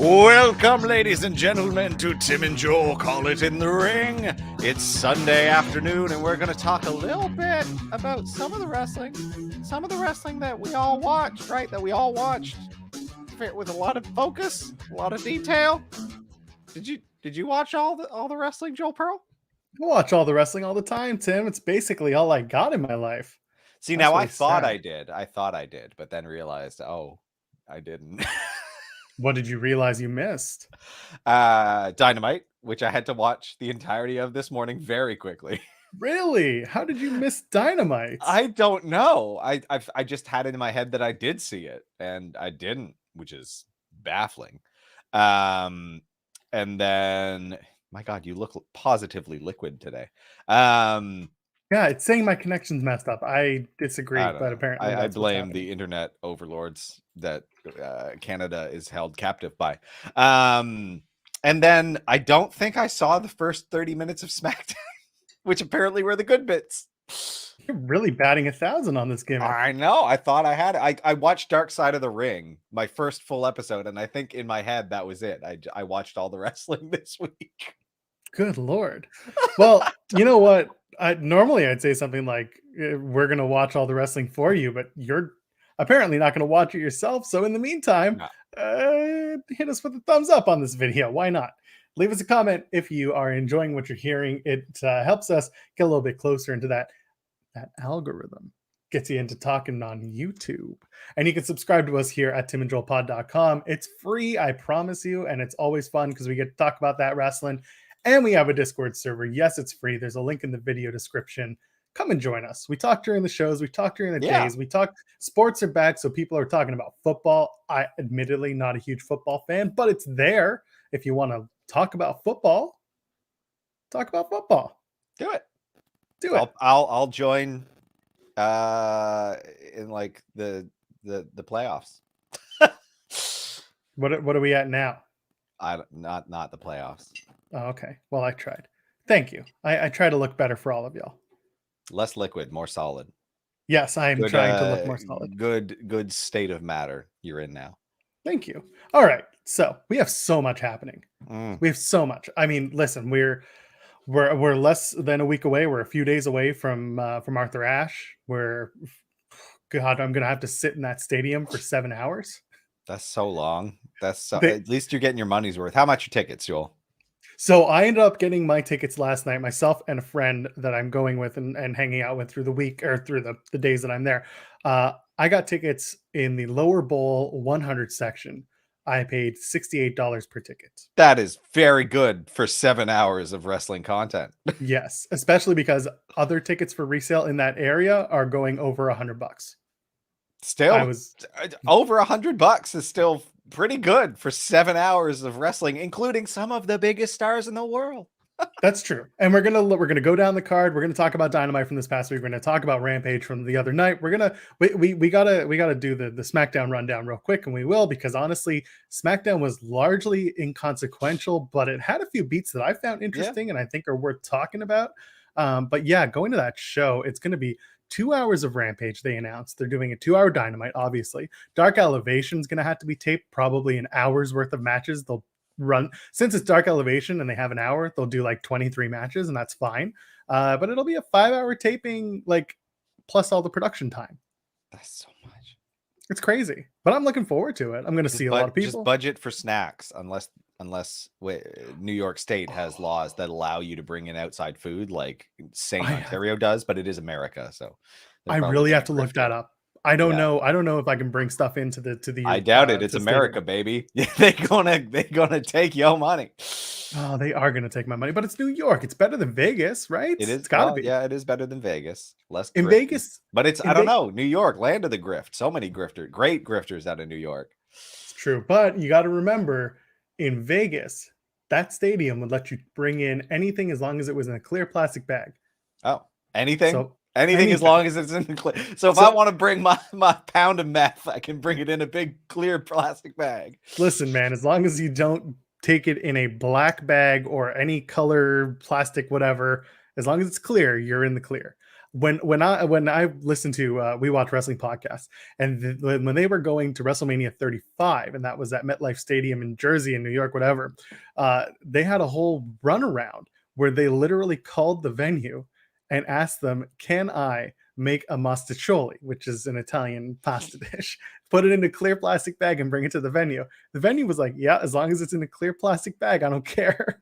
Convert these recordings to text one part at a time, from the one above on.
Welcome, ladies and gentlemen, to Tim and Joel Call It in the Ring. It's Sunday afternoon, and we're going to talk a little bit about some of the wrestling that we all watched, right? That we all watched with a lot of focus, a lot of detail. Did you watch all the wrestling, Joel Pearl? I watch all the wrestling all the time, Tim. It's basically all I got in my life. See, now I thought I did, but then realized, I didn't. What did you realize you missed? Dynamite, which I had to watch the entirety of this morning very quickly. Really? How did you miss Dynamite? I don't know. I just had it in my head that I did see it, and I didn't, which is baffling. And then, my God, you look positively liquid today. Yeah, it's saying my connection's messed up. I disagree, but apparently I blame the internet overlords that Canada is held captive by. And then I don't think I saw the first 30 minutes of SmackDown, which apparently were the good bits. You're really batting 1,000 on this game. I know. I thought I had it. I watched Dark Side of the Ring, my first full episode, and I think in my head that was it. I watched all the wrestling this week. Good Lord. Well, you know what? Normally I'd say something like, we're going to watch all the wrestling for you, but you're apparently not going to watch it yourself. So in the meantime, hit us with a thumbs up on this video. Why not? Leave us a comment if you are enjoying what you're hearing. It helps us get a little bit closer into that algorithm. Gets you into talking on YouTube. And you can subscribe to us here at timandjoelpod.com. It's free, I promise you. And it's always fun because we get to talk about that wrestling. And we have a Discord server. Yes, it's free. There's a link in the video description. Come and join us. We talk during the shows. We talk during the days. We talk sports are back. So people are talking about football. I admittedly not a huge football fan, but it's there. If you want to talk about football, talk about football. Do it. I'll join in like the playoffs. What are we at now? Not the playoffs. Oh, okay. Well, I tried. Thank you. I try to look better for all of y'all. Less liquid, more solid. Yes, I am trying to look more solid. Good state of matter you're in now. Thank you. All right. So we have so much happening. We have so much. I mean, listen, we're less than a week away. We're a few days away from Arthur Ashe. God, I'm gonna have to sit in that stadium for 7 hours. That's so long. At least you're getting your money's worth. How much are tickets, Joel? So I ended up getting my tickets last night, myself and a friend that I'm going with and hanging out with through the week or through the days that I'm there. I got tickets in the lower bowl 100 section. I paid $68 per ticket. That is very good for 7 hours of wrestling content. Yes, especially because other tickets for resale in that area are going over $100. Still, over $100 is still pretty good for 7 hours of wrestling, including some of the biggest stars in the world. That's true. And we're gonna go down the card. We're gonna talk about Dynamite from this past week. We're gonna talk about Rampage from the other night. We gotta do the SmackDown rundown real quick, and we will, because honestly, SmackDown was largely inconsequential, but it had a few beats that I found interesting and I think are worth talking about. But yeah, going to that show, it's gonna be 2 hours of Rampage. They announced they're doing a 2-hour Dynamite. Obviously, Dark Elevation is gonna have to be taped, probably an hour's worth of matches. They'll run, since it's Dark Elevation and they have an hour, they'll do like 23 matches, and that's fine. But it'll be a 5-hour taping, like, plus all the production time. That's so much. It's crazy, but I'm looking forward to it. I'm going to see a lot of people. Just budget for snacks, unless New York State has laws that allow you to bring in outside food, like St. Ontario does, but it is America, so I really have to look that up. I don't know. I don't know if I can bring stuff into the. I doubt it. It's America, baby. They gonna take your money. Oh, they are gonna take my money, but it's New York. It's better than Vegas, right? It is. It's gotta be. Yeah, it is better than Vegas. Less in Vegas, but it's. I don't know. New York, land of the grift. So many great grifters out of New York. It's true, but you got to remember, in Vegas, that stadium would let you bring in anything as long as it was in a clear plastic bag. Oh, anything. Anything as long as it's in the clear. So if I want to bring my pound of meth, I can bring it in a big clear plastic bag. Listen, man, as long as you don't take it in a black bag or any color plastic, whatever, as long as it's clear, you're in the clear. when I listen to We Watch Wrestling podcast, and when they were going to WrestleMania 35, and that was at MetLife Stadium in Jersey, in New York, whatever, they had a whole runaround where they literally called the venue and asked them, "Can I make a mostaccioli," which is an Italian pasta dish, put it in a clear plastic bag and bring it to the venue. The venue was like, "Yeah, as long as it's in a clear plastic bag, I don't care."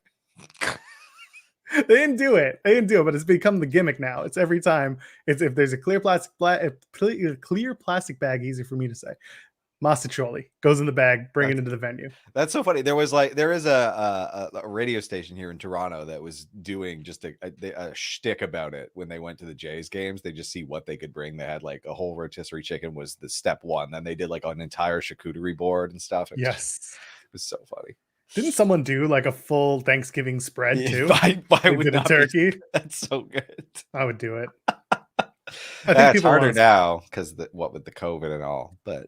They didn't do it. They didn't do it, but it's become the gimmick now. It's every time. It's if there's a clear plastic bag, easy for me to say. Mostaccioli goes in the bag, bring it into the venue. That's so funny. There is a radio station here in Toronto that was doing just a shtick about it when they went to the Jays games. They just see what they could bring. They had like a whole rotisserie chicken was the step one. Then they did like an entire charcuterie board and stuff. It was so funny. Didn't someone do like a full Thanksgiving spread too? Why would a turkey? That's so good. I would do it. I think it's harder now because what with the COVID and all, but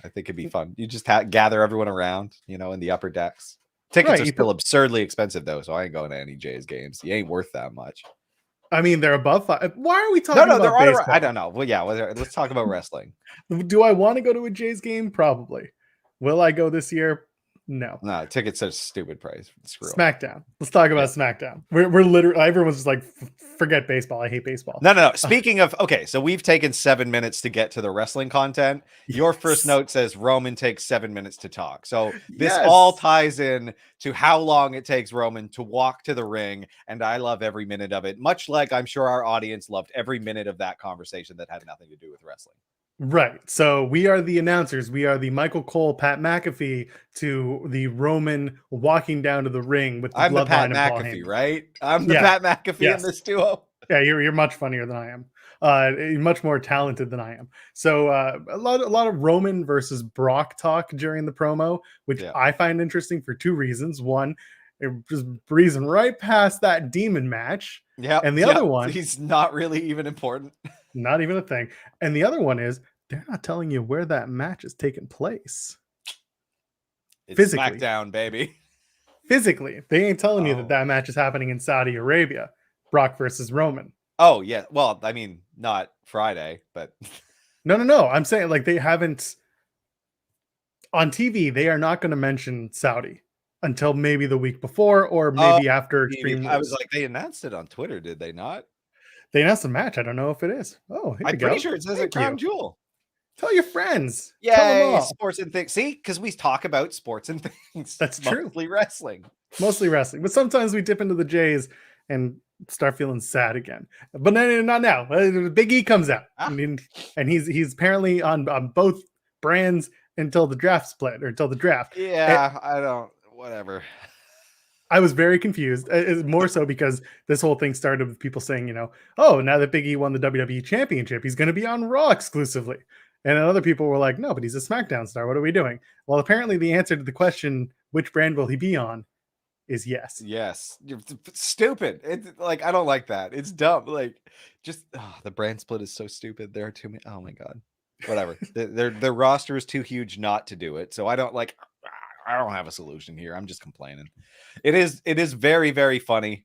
I think it'd be fun. You just gather everyone around, in the upper decks. Tickets are still absurdly expensive though, so I ain't going to any Jays games. You ain't worth that much. I mean, they're above $5. Why are we talking about baseball? I don't know. Well, yeah, let's talk about wrestling. Do I want to go to a Jays game? Probably. Will I go this year? No, tickets are stupid price. Screw SmackDown. Let's talk about SmackDown. We're literally, everyone's just like, forget baseball. I hate baseball. No. Speaking of, okay, so we've taken 7 minutes to get to the wrestling content. Your first note says Roman takes 7 minutes to talk. So this all ties in to how long it takes Roman to walk to the ring, and I love every minute of it. Much like I'm sure our audience loved every minute of that conversation that had nothing to do with wrestling. Right. So we are the announcers. We are the Michael Cole, Pat McAfee to the Roman walking down to the ring with the I'm the Pat and McAfee, right? I'm the Pat McAfee in this duo. Yeah, you're much funnier than I am. Much more talented than I am. So a lot of Roman versus Brock talk during the promo, which I find interesting for two reasons. One, it just breezing right past that demon match. Yeah. And the other one, he's not really even important. Not even a thing. And the other one is they're not telling you where that match is taking place. It's physically. SmackDown, baby. Physically. They ain't telling you that match is happening in Saudi Arabia. Brock versus Roman. Oh, yeah. Well, I mean, not Friday, but... No. I'm saying, like, they haven't... On TV, they are not going to mention Saudi until maybe the week before or maybe after Extreme News. I was like, they announced it on Twitter, did they not? They announced a match. I don't know if it is. Oh, here I'm pretty sure it says a Crown Jewel. Tell your friends. Yeah, sports and things. See, because we talk about sports and things. That's true. Mostly wrestling. But sometimes we dip into the Jays and start feeling sad again. But not now. Big E comes out, and he's apparently on both brands until the draft split or until the draft. Yeah, I don't. Whatever. I was very confused. More so because this whole thing started with people saying, oh, now that Big E won the WWE Championship, he's going to be on Raw exclusively. And other people were like, no, but he's a SmackDown star. What are we doing? Well, apparently the answer to the question, which brand will he be on, is yes. Yes. You're stupid. It's like, I don't like that. It's dumb. Like, just the brand split is so stupid. There are too many. Oh my God. Whatever. Their roster is too huge not to do it. So I don't have a solution here. I'm just complaining. It is very, very funny.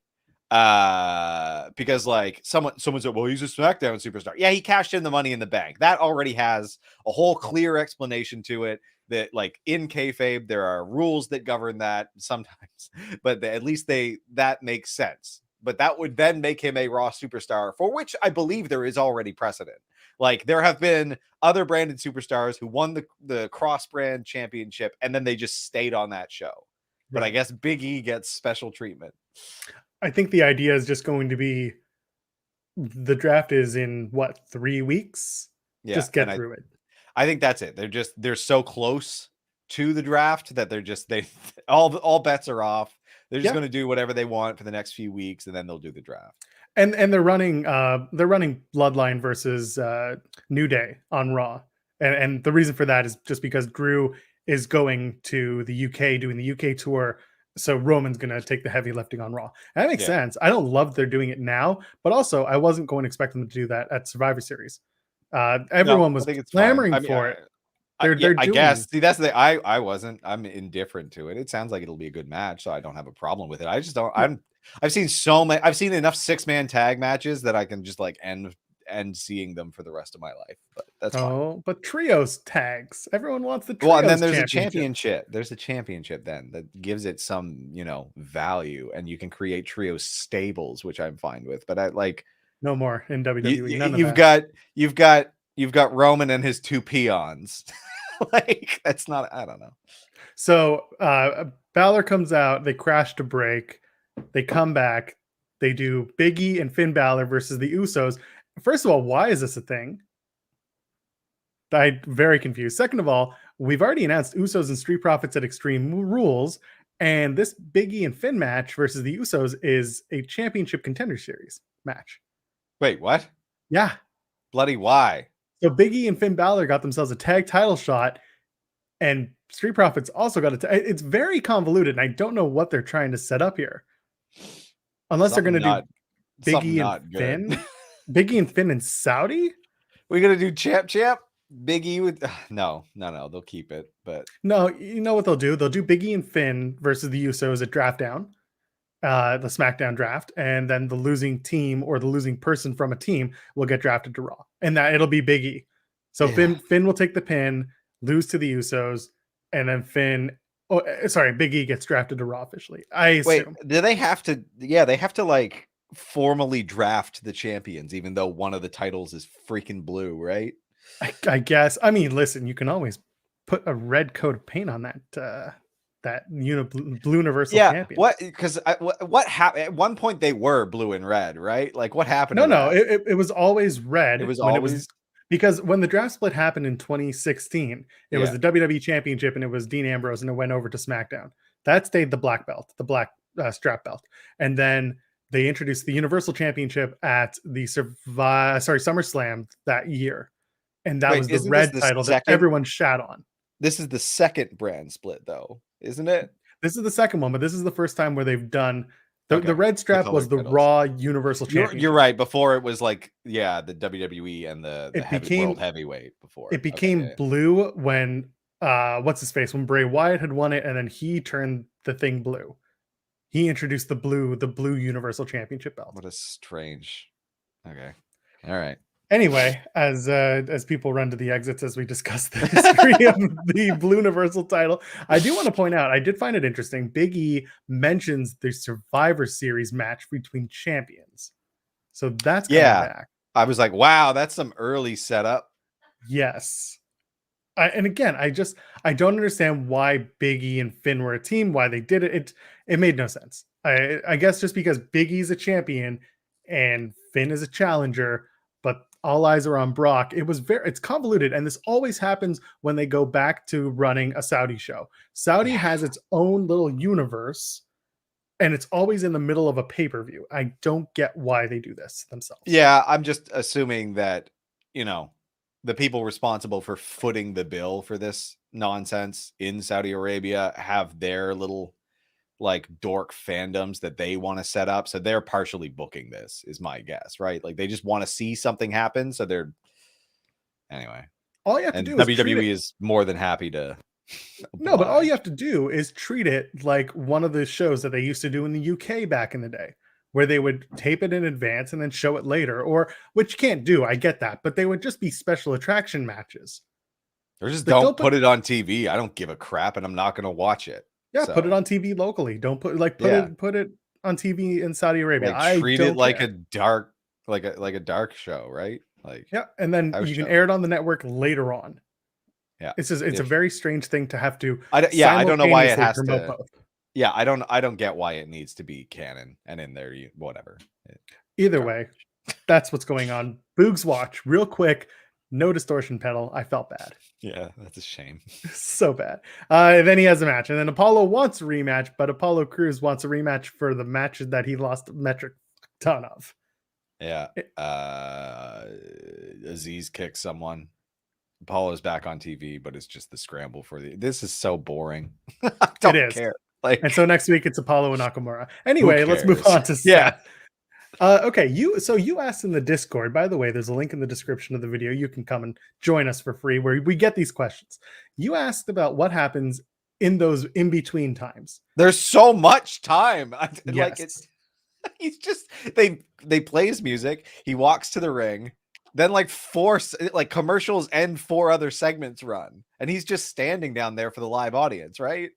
Because like someone said, well, he's a SmackDown superstar. Yeah, he cashed in the Money in the Bank. That already has a whole clear explanation to it. That like in kayfabe, there are rules that govern that sometimes, but at least that makes sense. But that would then make him a Raw superstar, for which I believe there is already precedent. Like there have been other branded superstars who won the cross brand championship and then they just stayed on that show. Right. But I guess Big E gets special treatment. I think the idea is just going to be the draft is in 3 weeks? Yeah, just get through it. I think that's it. They're so close to the draft that all bets are off. They're just going to do whatever they want for the next few weeks and then they'll do the draft. And they're running Bloodline versus New Day on Raw. And the reason for that is just because Drew is going to the UK doing the UK tour. So Roman's going to take the heavy lifting on Raw. And that makes sense. I don't love they're doing it now, but also I wasn't going to expect them to do that at Survivor Series. Everyone was clamoring for it. I guess. See, that's I wasn't. I'm indifferent to it. It sounds like it'll be a good match, so I don't have a problem with it. I just don't. I've seen enough 6-man tag matches that I can just like end end seeing them for the rest of my life. But that's fine. Oh, but trios tags. Everyone wants the trios. Well, and then there's a championship. There's a championship then that gives it some, value, and you can create trio stables, which I'm fine with. But I like no more in WWE. you've got Roman and his 2 peons. Like that's not. I don't know. So Balor comes out. They crash to break. They come back. They do Big E and Finn Balor versus the Usos. First of all, why is this a thing? I'm very confused. Second of all, we've already announced Usos and Street Profits at Extreme Rules, and this Big E and Finn match versus the Usos is a championship contender series match. Wait, what? Yeah. Bloody why? So Big E and Finn Balor got themselves a tag title shot, and Street Profits also got it's very convoluted, and I don't know what they're trying to set up here. Unless they're going to do Big E and Finn. Big E and Finn in Saudi? We're going to do champ? Big E with no, they'll keep it. But no, you know what they'll do? They'll do Big E and Finn versus the Usos at Draft Down, the SmackDown draft, and then the losing team or the losing person from a team will get drafted to Raw, and that it'll be Big E. So yeah. Finn will take the pin, lose to the Usos, and then Big E gets drafted to Raw officially. I assume. Wait, do they have to? Yeah, they have to like formally draft the champions, even though one of the titles is freaking blue, right? I guess. I mean, listen, you can always put a red coat of paint on that blue universal champion. What? Because what happened? At one point, they were blue and red, right? Like what happened? No. It was always red. It was always because when the draft split happened in 2016, it was the WWE Championship, and it was Dean Ambrose, and it went over to SmackDown. That stayed the black belt, the black strap belt, and then they introduced the Universal Championship at the SummerSlam that year. And that was the red title that everyone shat on. This is the second brand split, though, isn't it? This is the second one, but this is the first time where they've done the red strap was the Raw Universal Championship. You're right. Before it was like, the WWE and the World Heavyweight before. It became blue when what's his face? When Bray Wyatt had won it, and then he turned the thing blue. He introduced the blue Universal Championship belt. What a strange. Okay. All right. Anyway, as people run to the exits as we discuss the history of the Blue Universal title, I do want to point out, I did find it interesting. Big E mentions the Survivor Series match between champions. So that's coming back. I was like, wow, that's some early setup. Yes. And again, I don't understand why Big E and Finn were a team, why they did it. It made no sense. I guess just because Big E's a champion and Finn is a challenger, but all eyes are on Brock. It's convoluted, and this always happens when they go back to running a Saudi show. Saudi has its own little universe, and it's always in the middle of a pay-per-view. I don't get why they do this themselves. Yeah, I'm just assuming that, the people responsible for footing the bill for this nonsense in Saudi Arabia have their little like dork fandoms that they want to set up. So they're partially booking this is my guess, right? Like they just want to see something happen. So anyway, all you have to do WWE is more than happy to. No, but all you have to do is treat it like one of the shows that they used to do in the UK back in the day, where they would tape it in advance and then show it later, or which you can't do. I get that, but they would just be special attraction matches. Or just don't put it on TV. I don't give a crap, and I'm not going to watch it. Yeah, put it on TV locally. Don't put it on TV in Saudi Arabia. Like, treat it like a dark, like a dark show, right? Like and then you can air it on the network later on. Yeah, it's a very strange thing to have to. I don't know why it has to. Both. Yeah, I don't get why it needs to be canon and in there. Whatever. Either way, that's what's going on. Boogs watch real quick. No distortion pedal. I felt bad. Yeah, that's a shame. So bad. Then he has a match, and then Apollo wants a rematch, but Apollo Crews wants a rematch for the match that he lost a metric ton of. Yeah. Aziz kicks someone. Apollo's back on TV, but it's just the scramble for this is so boring. I don't care. And so next week it's Apollo and Nakamura. Anyway, let's move on to Seth. Okay, you asked in the Discord. By the way, there's a link in the description of the video. You can come and join us for free where we get these questions. You asked about what happens in those in-between times. There's so much time. Yes. Like he's just they play his music. He walks to the ring. Then like four like commercials and 4 other segments run, and he's just standing down there for the live audience, right?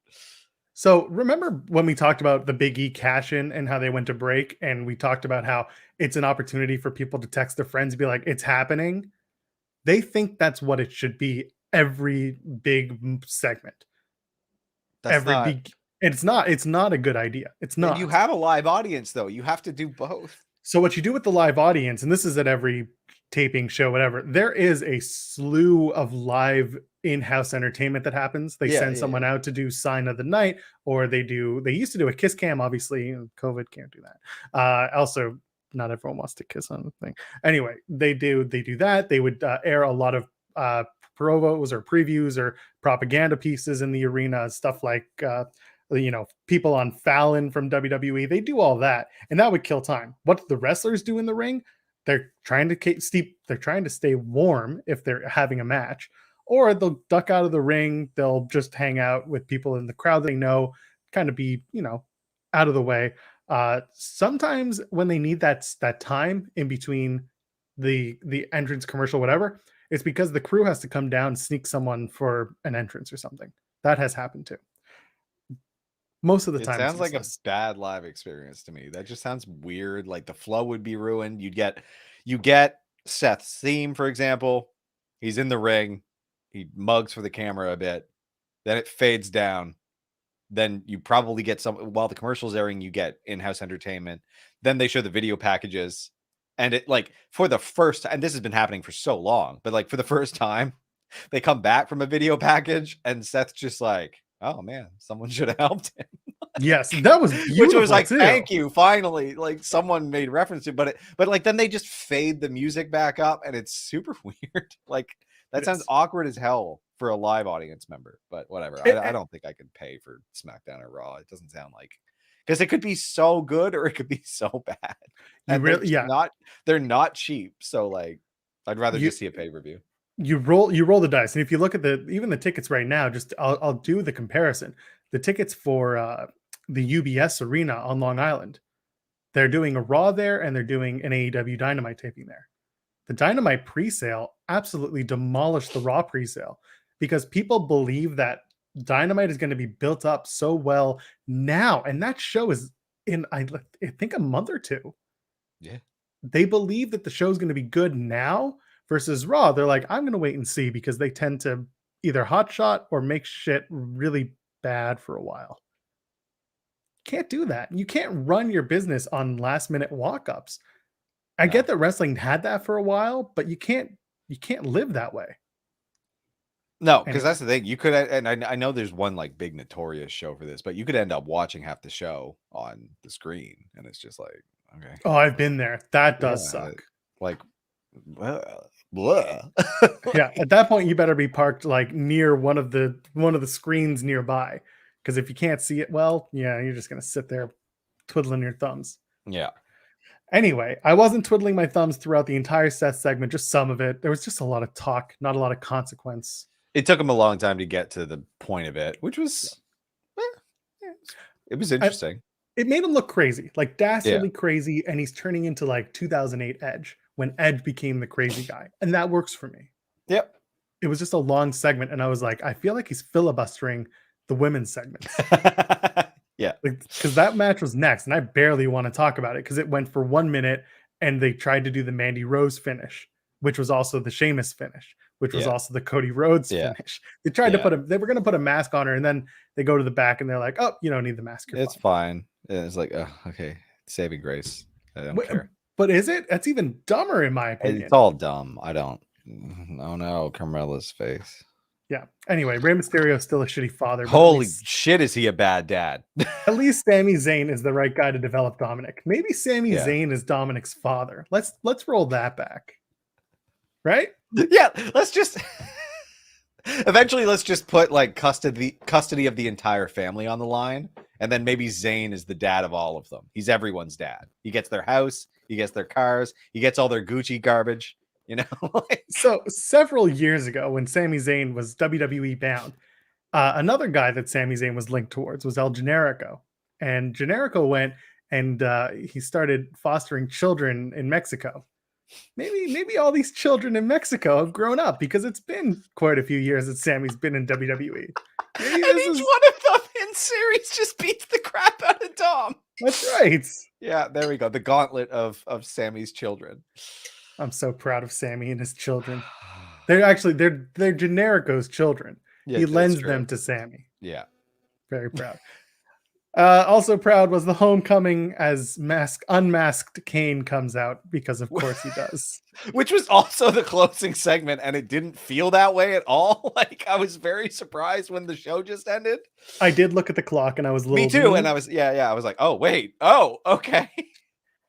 So remember when we talked about the Big E cash in and how they went to break, and we talked about how it's an opportunity for people to text their friends and be like, it's happening. They think that's what it should be every big segment. That's not. It's not a good idea. It's not. And you have a live audience though. You have to do both. So what you do with the live audience, and this is at every taping show, whatever, there is a slew of live in-house entertainment that happens. They send someone out to do sign of the night, or they used to do a kiss cam, obviously. COVID can't do that. Also, not everyone wants to kiss on the thing. Anyway, they do that. They would air a lot of provos or previews or propaganda pieces in the arena, stuff like people on Fallon from WWE. They do all that, and that would kill time. What the wrestlers do in the ring, they're trying to stay warm if they're having a match, or they'll duck out of the ring. They'll just hang out with people in the crowd they know, kind of be out of the way. Sometimes when they need that time in between the entrance, commercial, whatever, it's because the crew has to come down and sneak someone for an entrance or something. That has happened too. Most of the time, it sounds like a bad live experience to me. That just sounds weird. Like the flow would be ruined. You get Seth's theme, for example. He's in the ring. He mugs for the camera a bit. Then it fades down. Then you probably get while the commercial's airing, you get in-house entertainment. Then they show the video packages. And it for the first time, and this has been happening for so long, but for the first time, they come back from a video package and Seth's just like, oh man, someone should have helped him. Yes, that was beautiful. Which was like, too. Thank you, finally. Someone made reference to it, but then they just fade the music back up and it's super weird. That sounds awkward as hell for a live audience member, but whatever. I don't think I could pay for SmackDown or Raw. It doesn't sound like, because it could be so good or it could be so bad. And they're not cheap. So I'd rather just see a pay-per-view. You roll the dice, and if you look at even the tickets right now, just I'll do the comparison. The tickets for the UBS Arena on Long Island, they're doing a Raw there, and they're doing an AEW Dynamite taping there. The Dynamite pre-sale absolutely demolished the Raw pre-sale because people believe that Dynamite is going to be built up so well now, and that show is in I think a month or two. Yeah, they believe that the show is going to be good now. Versus Raw, they're like, I'm going to wait and see, because they tend to either hotshot or make shit really bad for a while. Can't do that. You can't run your business on last minute walk-ups. I get that wrestling had that for a while, but you can't live that way. No, because that's the thing. You could, and I know there's one big notorious show for this, but you could end up watching half the show on the screen, and it's just like, okay. Oh, I've been there. That does suck. Blah. Yeah, at that point you better be parked near one of the screens nearby, because if you can't see it well, you're just gonna sit there twiddling your thumbs. Yeah. Anyway, I wasn't twiddling my thumbs throughout the entire Seth segment, just some of it. There was just a lot of talk, not a lot of consequence. It took him a long time to get to the point of it, which was it was interesting. It made him look crazy, dastardly crazy, and he's turning into 2008 Edge, when Edge became the crazy guy. And that works for me. Yep. It was just a long segment, and I was like, I feel like he's filibustering the women's segments. Yeah. Because that match was next, and I barely want to talk about it because it went for 1 minute, and they tried to do the Mandy Rose finish, which was also the Sheamus finish, which was also the Cody Rhodes finish. They tried to they were going to put a mask on her, and then they go to the back and they're like, oh, you don't need the mask. It's fine. And it's like, oh, okay. Saving grace. I don't care. But is it? That's even dumber in my opinion. It's all dumb. I don't. Oh no, Carmella's face. Yeah. Anyway, Rey Mysterio is still a shitty father. Holy shit, is he a bad dad? At least Sami Zayn is the right guy to develop Dominic. Maybe Sami Zayn is Dominic's father. Let's roll that back. Right? Yeah. Let's just eventually let's just put custody of the entire family on the line, and then maybe Zayn is the dad of all of them. He's everyone's dad. He gets their house. He gets their cars. He gets all their Gucci garbage, So several years ago, when Sami Zayn was WWE bound, another guy that Sami Zayn was linked towards was El Generico. And Generico went and he started fostering children in Mexico. maybe all these children in Mexico have grown up because it's been quite a few years that Sammy's been in WWE. Maybe And each one of them in series just beats the crap out of Dom. That's right. Yeah, there we go. The gauntlet of Sammy's children. I'm so proud of Sammy and his children. They're Generico's children. Yeah, he lends them to Sammy. Yeah. Very proud. Also proud was the homecoming as unmasked Kane comes out, because of course he does. Which was also the closing segment, and it didn't feel that way at all. Like, I was very surprised when the show just ended. I did look at the clock and I was a little... Me too, and I was, I was like, oh, wait. Oh, okay.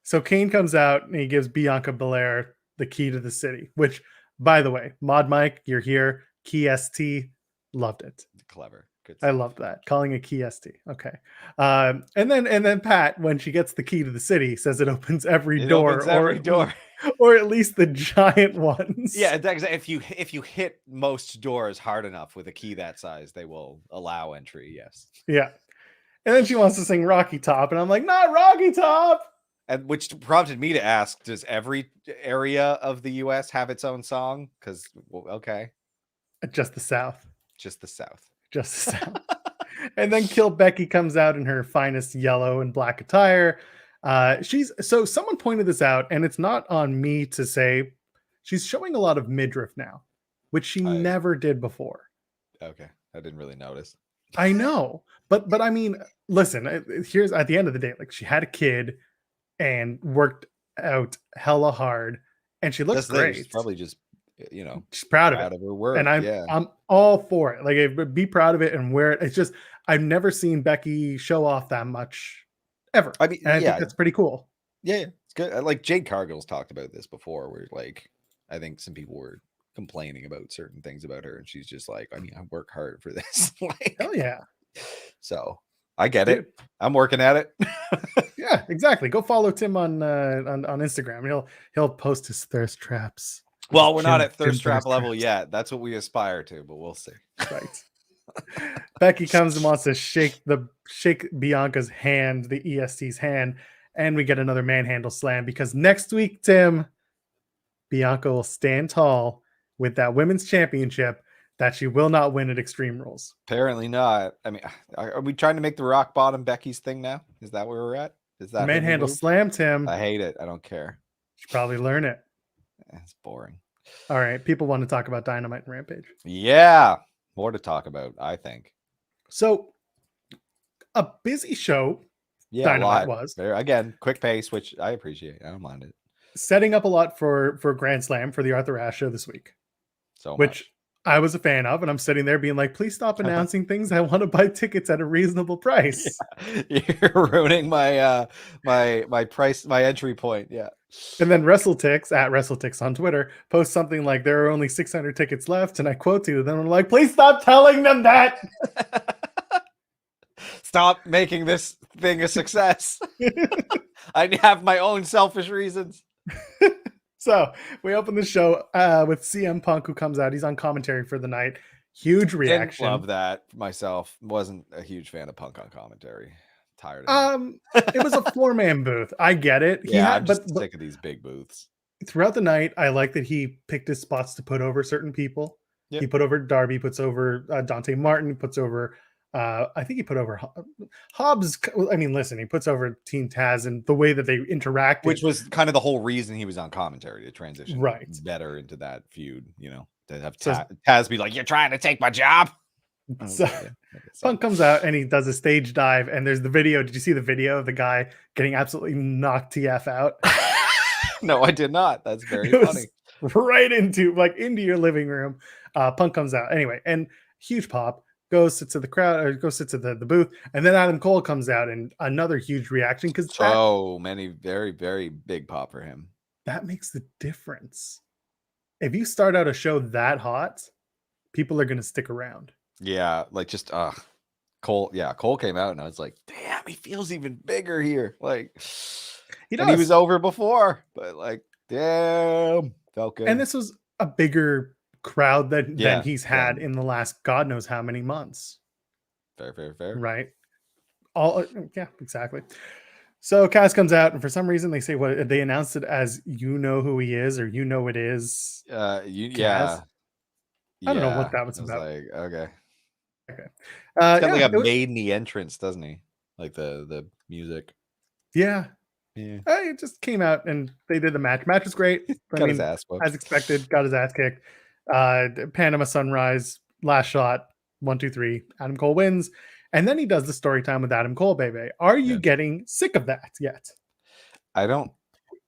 So Kane comes out and he gives Bianca Belair the key to the city, which, by the way, Mod Mike, you're here. Key ST, loved it. Clever. Good I loved that. Calling a key ST. Okay. And then Pat, when she gets the key to the city, says it opens every door. Or at least the giant ones. Yeah, if you hit most doors hard enough with a key that size, they will allow entry. Yes. Yeah. And then she wants to sing Rocky Top, and I'm like, not Rocky Top. And which prompted me to ask, does every area of the US have its own song? Because, okay. Just the South. Just the South. Just the South. And then Kill Becky comes out in her finest yellow and black attire. So someone pointed this out, and it's not on me to say, she's showing a lot of midriff now, which she never did before. Okay. I didn't really notice. I know. But I mean, listen, here's at the end of the day, like, she had a kid and worked out hella hard, and she looks great. She's probably just, she's proud of her work, and I'm all for it. Like, be proud of it and wear it. It's just, I've never seen Becky show off that much ever. I mean, I think that's pretty cool. Yeah, it's good. Like, Jade Cargill's talked about this before, where, like, I think some people were complaining about certain things about her, and she's just like, I mean, I work hard for this. Like, hell yeah. So I get it. I'm working at it. Yeah, exactly. Go follow Tim on Instagram. He'll post his thirst traps. Well, we're not at thirst trap level yet. That's what we aspire to, but we'll see. Right. Becky comes and wants to shake Bianca's hand, the EST's hand, and we get another manhandle slam, because next week, Tim, Bianca will stand tall with that women's championship that she will not win at Extreme Rules. Apparently not. I mean, are we trying to make the rock bottom Becky's thing now? Is that where we're at? Is that manhandle slam, Tim? I hate it. I don't care. You should probably learn it. It's boring. All right. People want to talk about Dynamite and Rampage. Yeah. More to talk about, I think. So, a busy show. Yeah, Dynamite was. Again, quick pace, which I appreciate. I don't mind it. Setting up a lot for Grand Slam for the Arthur Ashe show this week. Which I was a fan of, and I'm sitting there being like, please stop announcing things. I want to buy tickets at a reasonable price. Yeah. You're ruining my my entry point. Yeah. And then WrestleTix at WrestleTix on Twitter posts something like, there are only 600 tickets left, and I quote you. Then I'm like, please stop telling them that. Stop making this thing a success. I have my own selfish reasons. So we open the show with CM Punk, who comes out. He's on commentary for the night. Huge reaction. Didn't love that myself. Wasn't a huge fan of Punk on commentary. Tired of it. It was a 4-man booth. I get it. I'm just sick of these big booths. Throughout the night, I like that he picked his spots to put over certain people. Yep. He put over Darby, puts over Dante Martin, puts over I think he put over Hobbs. I mean, listen, he puts over Team Taz and the way that they interacted, which was kind of the whole reason he was on commentary, to transition better into that feud, to have Taz be like, you're trying to take my job. So Punk comes out and he does a stage dive, and there's the video. Did you see the video of the guy getting absolutely knocked TF out? No, I did not. That's very funny. Right into your living room. Punk comes out anyway, and huge pop. Goes sits to the crowd, or goes sits to the booth, and then Adam Cole comes out, and another huge reaction, because many very, very big pop for him. That makes the difference. If you start out a show that hot, people are going to stick around. Yeah, like just Cole. Yeah, Cole came out, and I was like, damn, he feels even bigger here. Like he was over before, but like, damn, felt good. And this was a bigger crowd than he's had in the last God knows how many months. Fair. Right. Exactly. So Cass comes out, and for some reason they say what they announced it as "you know who he is" or "you know it is." Yeah. I don't know what Yeah. that was I was about. like, okay. Okay. He's got like Yeah, a maideny entrance, doesn't he? Like the music. yeah. Yeah. It just came out and they did the match. Match was great. I Got his mean, ass whooped. as expected, got his ass kicked. Panama Sunrise, last shot, 1, 2, 3. Adam Cole wins. And then he does the story time with Adam Cole, baby. Are you Yeah. getting sick of that yet? I don't.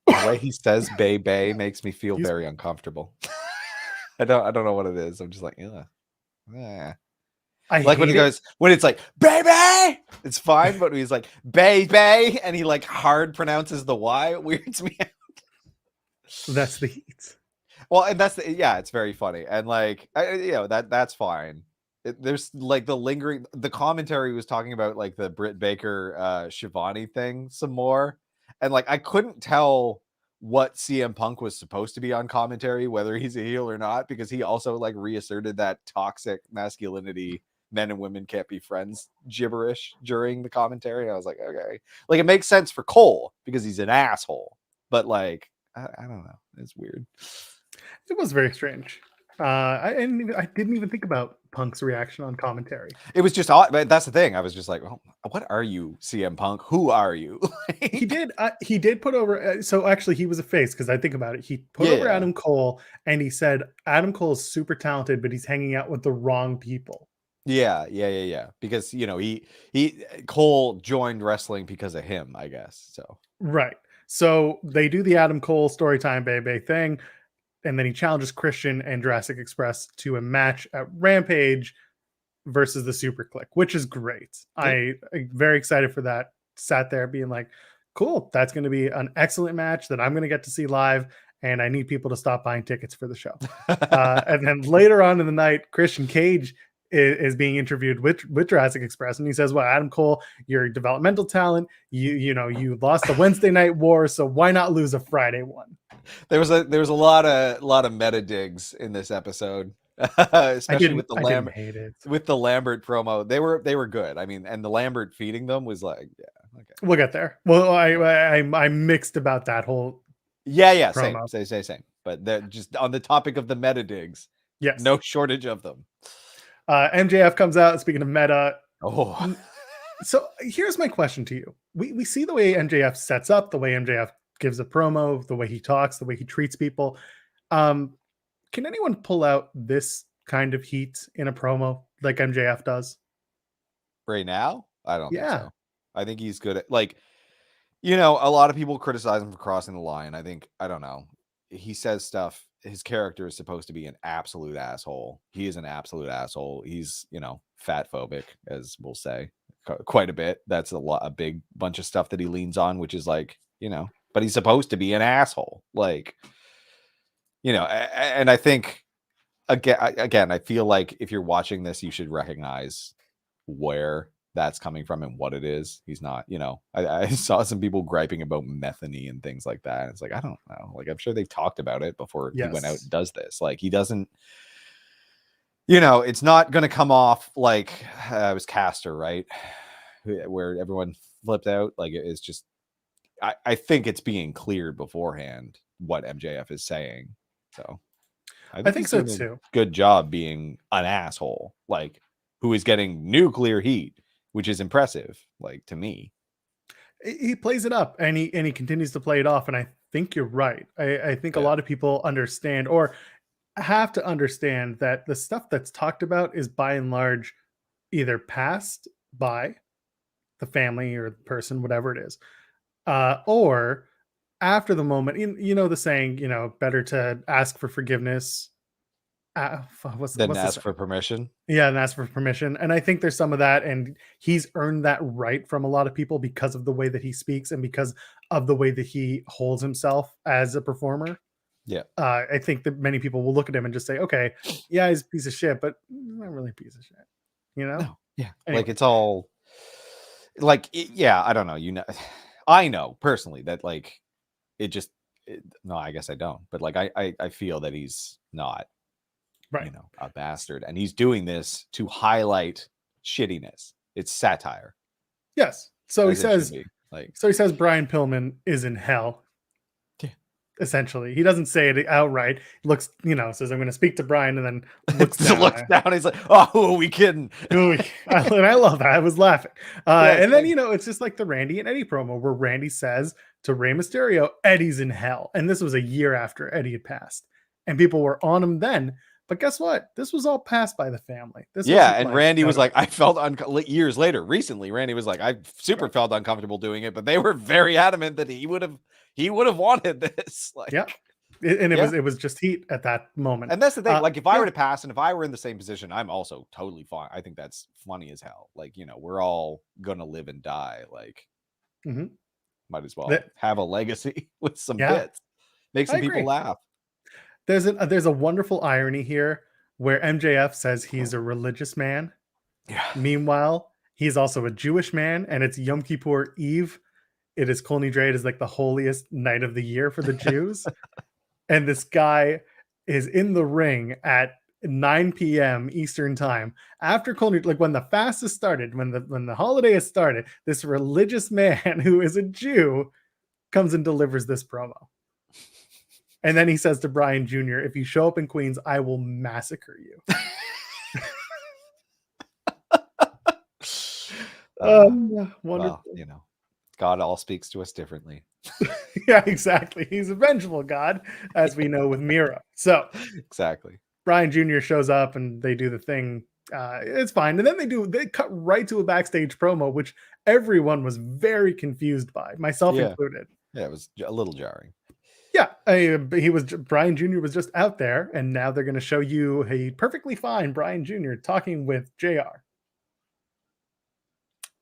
The way he says "bay bay" makes me feel He's, very uncomfortable. I don't know what it is. I'm just like, yeah. I Like when he hate it. goes, when it's like "baby," it's fine, but when he's like "baby" and he like hard pronounces the Y, it weirds me out. That's the heat. Well, and it's very funny, and like that's fine. There's like the commentary was talking about like the Britt Baker Shivani thing some more, and like I couldn't tell what CM Punk was supposed to be on commentary, whether he's a heel or not, because he also like reasserted that toxic masculinity, men and women can't be friends gibberish during the commentary. I was like, okay, like it makes sense for Cole because he's an asshole, but like I don't know, it's weird. It was very strange. I didn't even think about Punk's reaction on commentary. It was just odd, but that's the thing. I was just like, oh, what are you, CM Punk? Who are you? He did put over. So actually, he was a face because I think about it. He put over Yeah. Adam Cole, and he said Adam Cole is super talented, but he's hanging out with the wrong people. Yeah. Because he Cole joined wrestling because of him, I guess. So Right. So they do the Adam Cole storytime baby thing, and then he challenges Christian and Jurassic Express to a match at Rampage versus the Super Click, which is great. I'm very excited for that. Sat there being like, cool, that's going to be an excellent match that I'm going to get to see live, and I need people to stop buying tickets for the show. And then later on in the night, Christian Cage is being interviewed with Jurassic Express, and he says, "Well, Adam Cole, you're a developmental talent. You lost the Wednesday night war, so why not lose a Friday one?" there was a lot of meta digs in this episode, especially with I didn't hate it. the Lambert promo. They were good. I mean, and the Lambert feeding them was like, yeah, okay. We'll get there. Well, I'm mixed about that whole Yeah, promo. same. But they're just on the topic of the meta digs. Yes. No shortage of them. MJF comes out. Speaking of meta, Oh, so here's my question to you. We see the way MJF sets up, the way MJF gives a promo, the way he talks, the way he treats people. Can anyone pull out this kind of heat in a promo like MJF does? right now? I don't think Yeah. so. I think he's good at, like, a lot of people criticize him for crossing the line. I don't know. He says stuff. His character is supposed to be an absolute asshole. He is an absolute asshole. He's, fat phobic, as we'll say, quite a bit. That's a big bunch of stuff that he leans on, which is like, but he's supposed to be an asshole. Like, and I think, again, I feel like if you're watching this, you should recognize where that's coming from and what it is. He's not, I saw some people griping about metheny and things like that. It's like, I don't know. Like, I'm sure they've talked about it before he went out and does this. Like, he doesn't, it's not going to come off like it was Caster, right? Where everyone flipped out. Like, it's just, I think it's being cleared beforehand what MJF is saying. So I think so too. Good job being an asshole, like, who is getting nuclear heat, which is impressive, like, to me. He plays it up and he continues to play it off. And I think you're right. I think a lot of people understand or have to understand that the stuff that's talked about is by and large either passed by the family or the person, whatever it is, or after the moment. The saying, better to ask for forgiveness Then ask for permission. Yeah, and ask for permission. And I think there's some of that, and he's earned that right from a lot of people because of the way that he speaks and because of the way that he holds himself as a performer. Yeah. I think that many people will look at him and just say, okay, yeah, he's a piece of shit, but not really a piece of shit. No, yeah. Anyway. Like, it's all like, I don't know. I know personally that, like, no, I guess I don't. But like, I feel that he's not, right, a bastard, and he's doing this to highlight shittiness. It's satire. Yes. So he says, Like, So he says Brian Pillman is in hell. Yeah. Essentially, he doesn't say it outright. Looks, says, "I'm going to speak to Brian," and then looks down. looks down. He's like, "Oh, who are we kidding?" And I love that. I was laughing. Yeah, and then, it's just like the Randy and Eddie promo where Randy says to Rey Mysterio, "Eddie's in hell." And this was a year after Eddie had passed. And people were on him then. But guess what? This was all passed by the family. This Yeah, wasn't and like, Randy no, was no. like, I felt years later, recently, Randy was like, I super felt uncomfortable doing it, but they were very adamant that he would have wanted this. Like, Yeah. And Yeah. it was just heat at that moment. And that's the thing. Like, if I yeah. were to pass and if I were in the same position, I'm also totally fine. I think that's funny as hell. Like, we're all gonna live and die. Like, Mhm. might as well That- have a legacy with some Yeah. bits. Make I some people agree. laugh. There's a wonderful irony here where MJF says he's a religious man. Yeah. Meanwhile, he's also a Jewish man, and it's Yom Kippur Eve. It is Kol Nidre. It is like the holiest night of the year for the Jews. And this guy is in the ring at 9 p.m. Eastern time after Kol Nidre, like when the fast has started, when the holiday has started. This religious man who is a Jew comes and delivers this promo. And then he says to Brian Jr., "If you show up in Queens, I will massacre you." Wonderful. Well, God all speaks to us differently. Yeah, exactly. He's a vengeful God, as we know with Miro. So Exactly. Brian Jr. shows up and they do the thing. It's fine. And then they cut right to a backstage promo, which everyone was very confused by, myself included. Yeah, it was a little jarring. Yeah, Brian Jr. was just out there, and now they're going to show you a perfectly fine Brian Jr. talking with JR.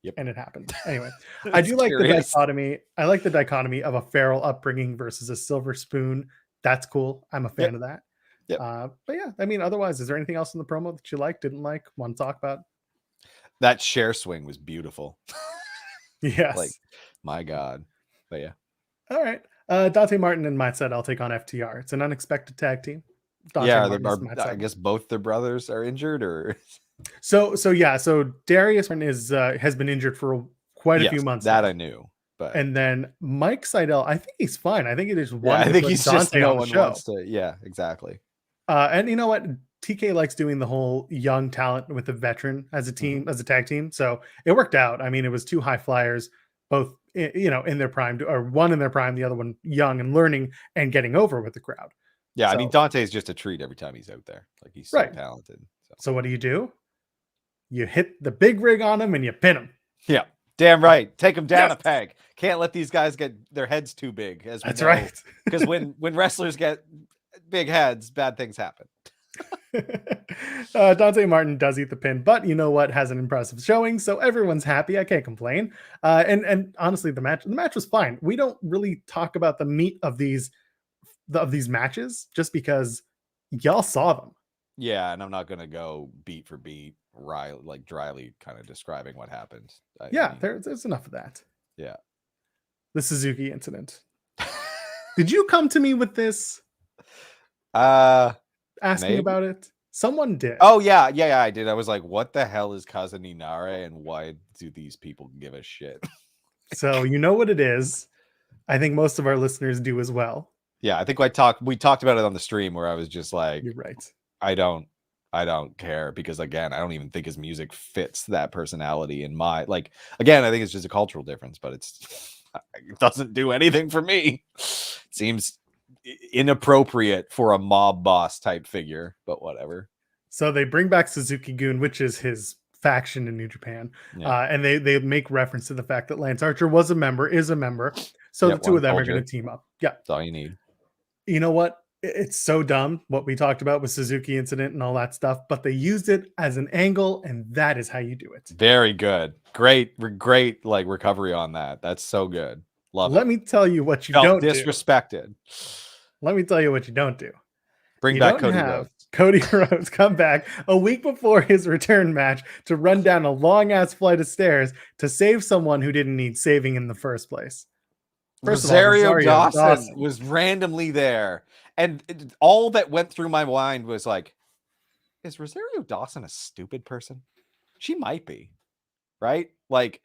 Yep. And it happened. Anyway, I do like the dichotomy. I like the dichotomy of a feral upbringing versus a silver spoon. That's cool. I'm a fan of that. Yep. But yeah, I mean, otherwise, is there anything else in the promo that you like, didn't like, want to talk about? That share swing was beautiful. Yes. Like, my God. But yeah. All right. Dante Martin and Matt Sydal take on FTR. It's an unexpected tag team. I guess both their brothers are injured, or so Darius has been injured for quite a few months. That now. I knew, but and then Mike Sydal, I think he's fine. I think it is one. I think he's Dante just no on one the show. wants to. Yeah, exactly. And you know what? TK likes doing the whole young talent with the veteran as a team, as a tag team. So it worked out. I mean, it was two high flyers, both in their prime, or one in their prime, the other one young and learning and getting over with the crowd. Yeah, I mean, Dante's just a treat every time he's out there. Like, he's so talented. So what do? You hit the big rig on him and you pin him. Yeah, damn right. Take him down a peg. Can't let these guys get their heads too big. That's right. Because when wrestlers get big heads, bad things happen. Dante Martin does eat the pin, but you know what? Has an impressive showing, so everyone's happy. I can't complain. And honestly, the match was fine. We don't really talk about the meat of these matches just because y'all saw them. Yeah, and I'm not gonna go beat for beat, dryly kind of describing what happened. There's enough of that. Yeah, the Suzuki incident. Did you come to me with this? Asking about it? Someone did. Oh yeah, I did. I was like, what the hell is Cousin Inare, and why do these people give a shit? So you know what it is. I think most of our listeners do as well. Yeah, I think we talked about it on the stream where I was just like, you're right. I don't care, because again, I don't even think his music fits that personality in my, like, again, I think it's just a cultural difference, but it doesn't do anything for me. It seems inappropriate for a mob boss type figure, but whatever. So they bring back Suzuki-gun, which is his faction in New Japan. And they make reference to the fact that Lance Archer is a member. So the two of them are going to team up. Yeah. That's all you need. You know what? It's so dumb what we talked about with Suzuki incident and all that stuff, but they used it as an angle, and that is how you do it. Very good. Great like recovery on that. That's so good. Love it. Let me tell you what you don't do. Disrespected. Let me tell you what you don't do. Bring back Cody Rhodes. Cody Rhodes come back a week before his return match to run down a long-ass flight of stairs to save someone who didn't need saving in the first place. Rosario Dawson was randomly there. And all that went through my mind was like, is Rosario Dawson a stupid person? She might be, right? Like,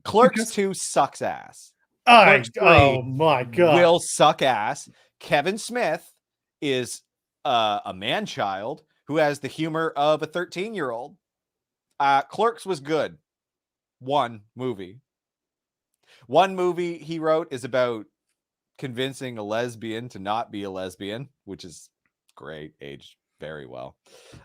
Clerks 2 sucks ass. Oh Clerks 3 my god. will suck ass. Kevin Smith is a man-child who has the humor of a 13-year-old. Clerks was good. One movie he wrote is about convincing a lesbian to not be a lesbian, which is great, aged very well.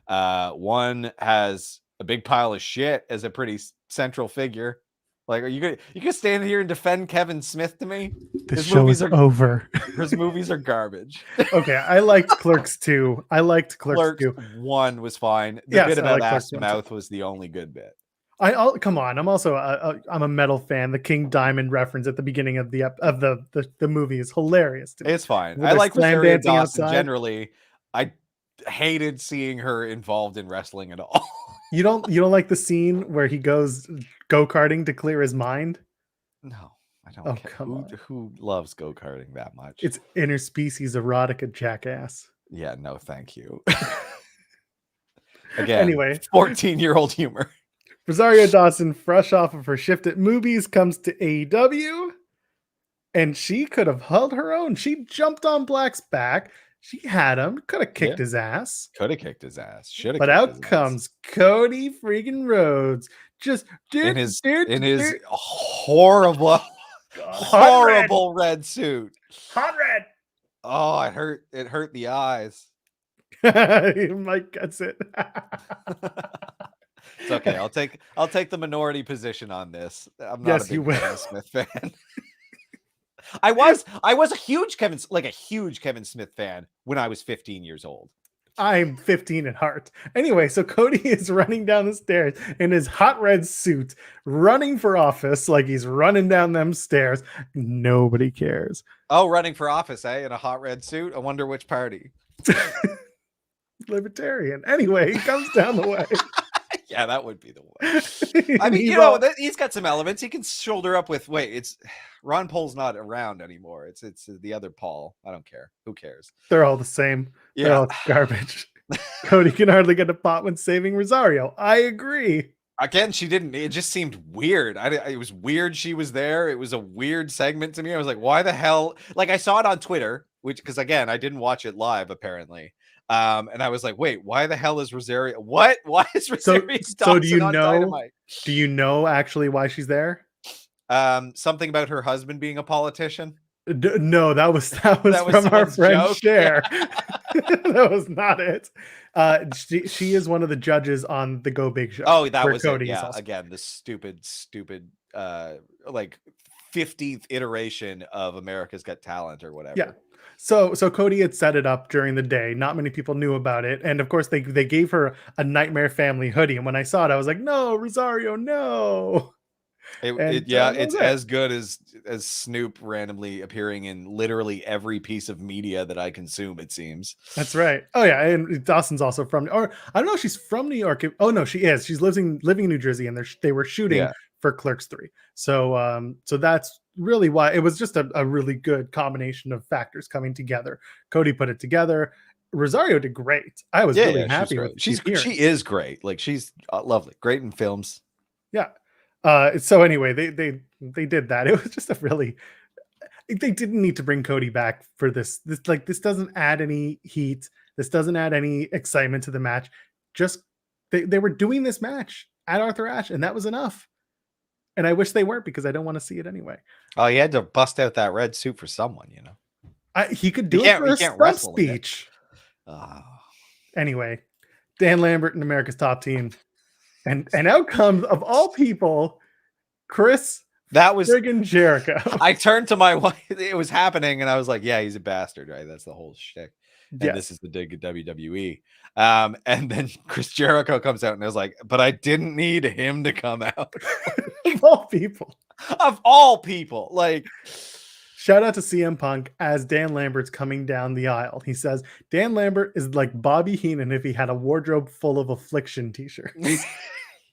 One has a big pile of shit as a pretty central figure. Like, are you gonna stand here and defend Kevin Smith to me? This show is over. His movies are garbage. Okay, I liked Clerks 2. Clerks 2. 1 was fine. The bit about ass to mouth was the only good bit. Come on. I'm also I'm a metal fan. The King Diamond reference at the beginning of the movie is hilarious to me. It's fine. I like Rosario Dawson generally. I hated seeing her involved in wrestling at all. You don't like the scene where he goes go-karting to clear his mind? No, I don't care. Who loves go-karting that much? It's interspecies erotica, jackass. Yeah, no, thank you. Again, anyway, 14-year-old humor. Rosario Dawson, fresh off of her shift at movies, comes to AEW, and she could have held her own. She jumped on Black's back. She had him. Could have kicked his ass. Could have kicked his ass. Should have. But out comes Cody freaking Rhodes, just in his horrible red suit. Hot red. Oh, it hurt. It hurt the eyes. Mike gets it. It's okay. I'll take the minority position on this. I'm not a big Kevin Smith fan. I was a huge Kevin Smith fan when I was 15 years old. I'm 15 at heart. Anyway, so Cody is running down the stairs in his hot red suit, running for office like he's running down them stairs. Nobody cares. Oh, running for office, eh? In a hot red suit? I wonder which party. Libertarian. Anyway, he comes down the way. Yeah, that would be the one. I mean, he's got some elements. He can shoulder up with. Wait, it's Ron Paul's not around anymore. It's the other Paul. I don't care. Who cares? They're all the same. Yeah. They're all garbage. Cody can hardly get a pot when saving Rosario. I agree. Again, she didn't. It just seemed weird. It was weird she was there. It was a weird segment to me. I was like, why the hell? Like, I saw it on Twitter, because again, I didn't watch it live apparently. And I was like, wait, why the hell is Rosario? What? Why is Rosario? So do you know? Dynamite? Do you know actually why she's there? Something about her husband being a politician. No, that was from our friend Cher. That was not it. She is one of the judges on the Go Big Show. Oh, that was Cody. Yeah, again, the stupid, like 50th iteration of America's Got Talent or whatever. Yeah. So Cody had set it up during the day. Not many people knew about it. And of course, they gave her a Nightmare Family hoodie. And when I saw it, I was like, no, Rosario, no. It's as good as Snoop randomly appearing in literally every piece of media that I consume, it seems. That's right. Oh, yeah. And Dawson's also from, or I don't know if she's from New York. Oh, no, she is. She's living in New Jersey, and they were shooting for Clerks 3. So that's really why it was just a really good combination of factors coming together. Cody put it together. Rosario did great. I was really happy with she is great. Like, she's lovely. Great in films. Yeah. So anyway, they did that. It was just they didn't need to bring Cody back for this. This doesn't add any heat. This doesn't add any excitement to the match. Just they were doing this match at Arthur Ashe, and that was enough. And I wish they weren't, because I don't want to see it anyway. Oh, he had to bust out that red suit for someone, he could do it for a stump speech. Anyway, Dan Lambert and America's Top Team. And out comes, of all people, Chris friggin' Jericho. I turned to my wife. It was happening, and I was like, yeah, he's a bastard, right? That's the whole shtick. And this is the dig at WWE. And then Chris Jericho comes out and is like, but I didn't need him to come out. Of all people. Of all people. Like, shout out to CM Punk as Dan Lambert's coming down the aisle. He says, Dan Lambert is like Bobby Heenan if he had a wardrobe full of Affliction t-shirts.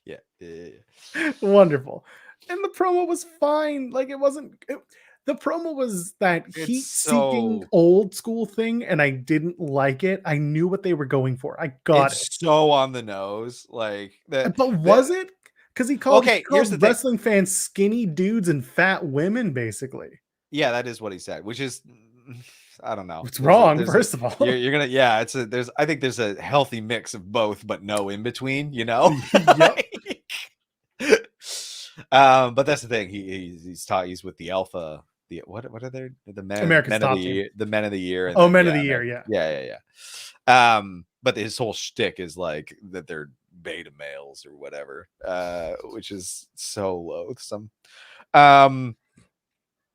Yeah. Wonderful. And the promo was fine. Like, the promo was that heat-seeking old school thing, and I didn't like it. I knew what they were going for. I got it. So on the nose. Like that. But was it? Because he called here's the thing. wrestling fans skinny dudes and fat women, basically. Yeah, that is what he said, which is, I don't know. It's wrong, first of all. You're gonna, yeah. I think there's a healthy mix of both, but no in between. You know. Yep. But that's the thing. He's with the Alpha. What are they? The men of the year. The men of the year. And men of the year. Yeah. Yeah. But his whole shtick is like that they're beta males or whatever, which is so loathsome.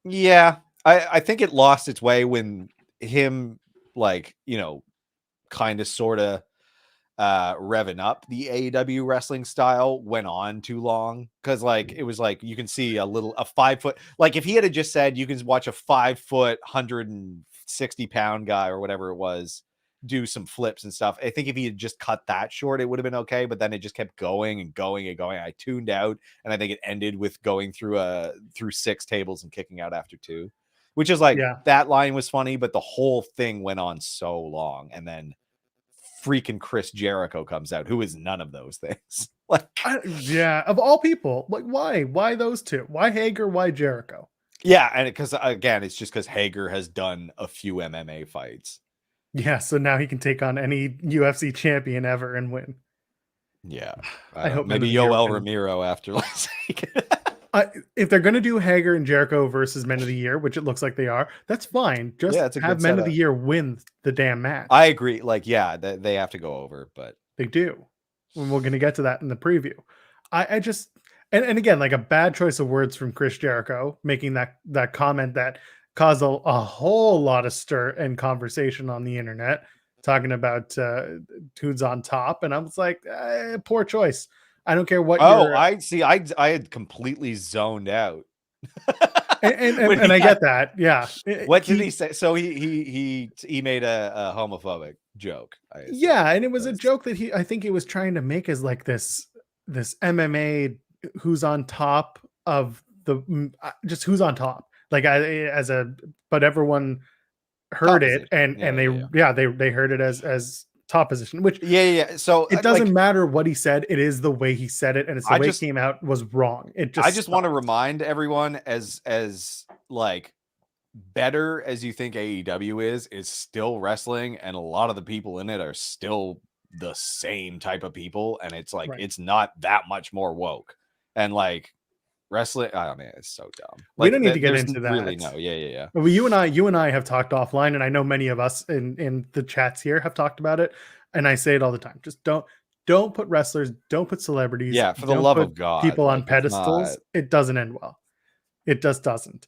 Yeah, I think it lost its way when him, like, kind of sort of revving up the AEW wrestling style went on too long, because like it was like you can see a 5 foot, like if he had just said you can watch a 5 foot 160-pound guy or whatever it was do some flips and stuff. I think if he had just cut that short, it would have been okay, but then it just kept going and going and going. I tuned out, and I think it ended with going through 6 tables and kicking out after 2, which is like, that line was funny, but the whole thing went on so long, and then freaking Chris Jericho comes out, who is none of those things. Like, of all people, like why those two? Why Hager? Why Jericho? Yeah, and because again, it's just because Hager has done a few MMA fights. Yeah, so now he can take on any UFC champion ever and win. Yeah, I hope maybe Yoel Ramiro after last week. If they're going to do Hager and Jericho versus Men of the Year, which it looks like they are, that's fine. Just have Men of the Year win the damn match. I agree. Like, they have to go over, but they do. And we're going to get to that in the preview. I just, and again, like a bad choice of words from Chris Jericho, making that comment that caused a whole lot of stir and conversation on the internet, talking about who's on top. And I was like, poor choice. I don't care what. I see. I had completely zoned out. and I get that. Yeah. What did he say? So he made a homophobic joke. Yeah, and it was a joke that I think he was trying to make as like this MMA who's on top of just who's on top. Like but everyone heard it, and they heard it as top position, which so it doesn't matter what he said, it is the way he said it, and it's the way it came out was wrong. I just want to remind everyone, as like better as you think AEW is still wrestling, and a lot of the people in it are still the same type of people, and it's like it's not that much more woke, and like wrestling, oh man, it's so dumb. Like, we don't need to get into that. Really, no, yeah. Well, you and I have talked offline, and I know many of us in the chats here have talked about it, and I say it all the time. Just don't put wrestlers, don't put celebrities, for the love of God, people on pedestals. It doesn't end well. It just doesn't.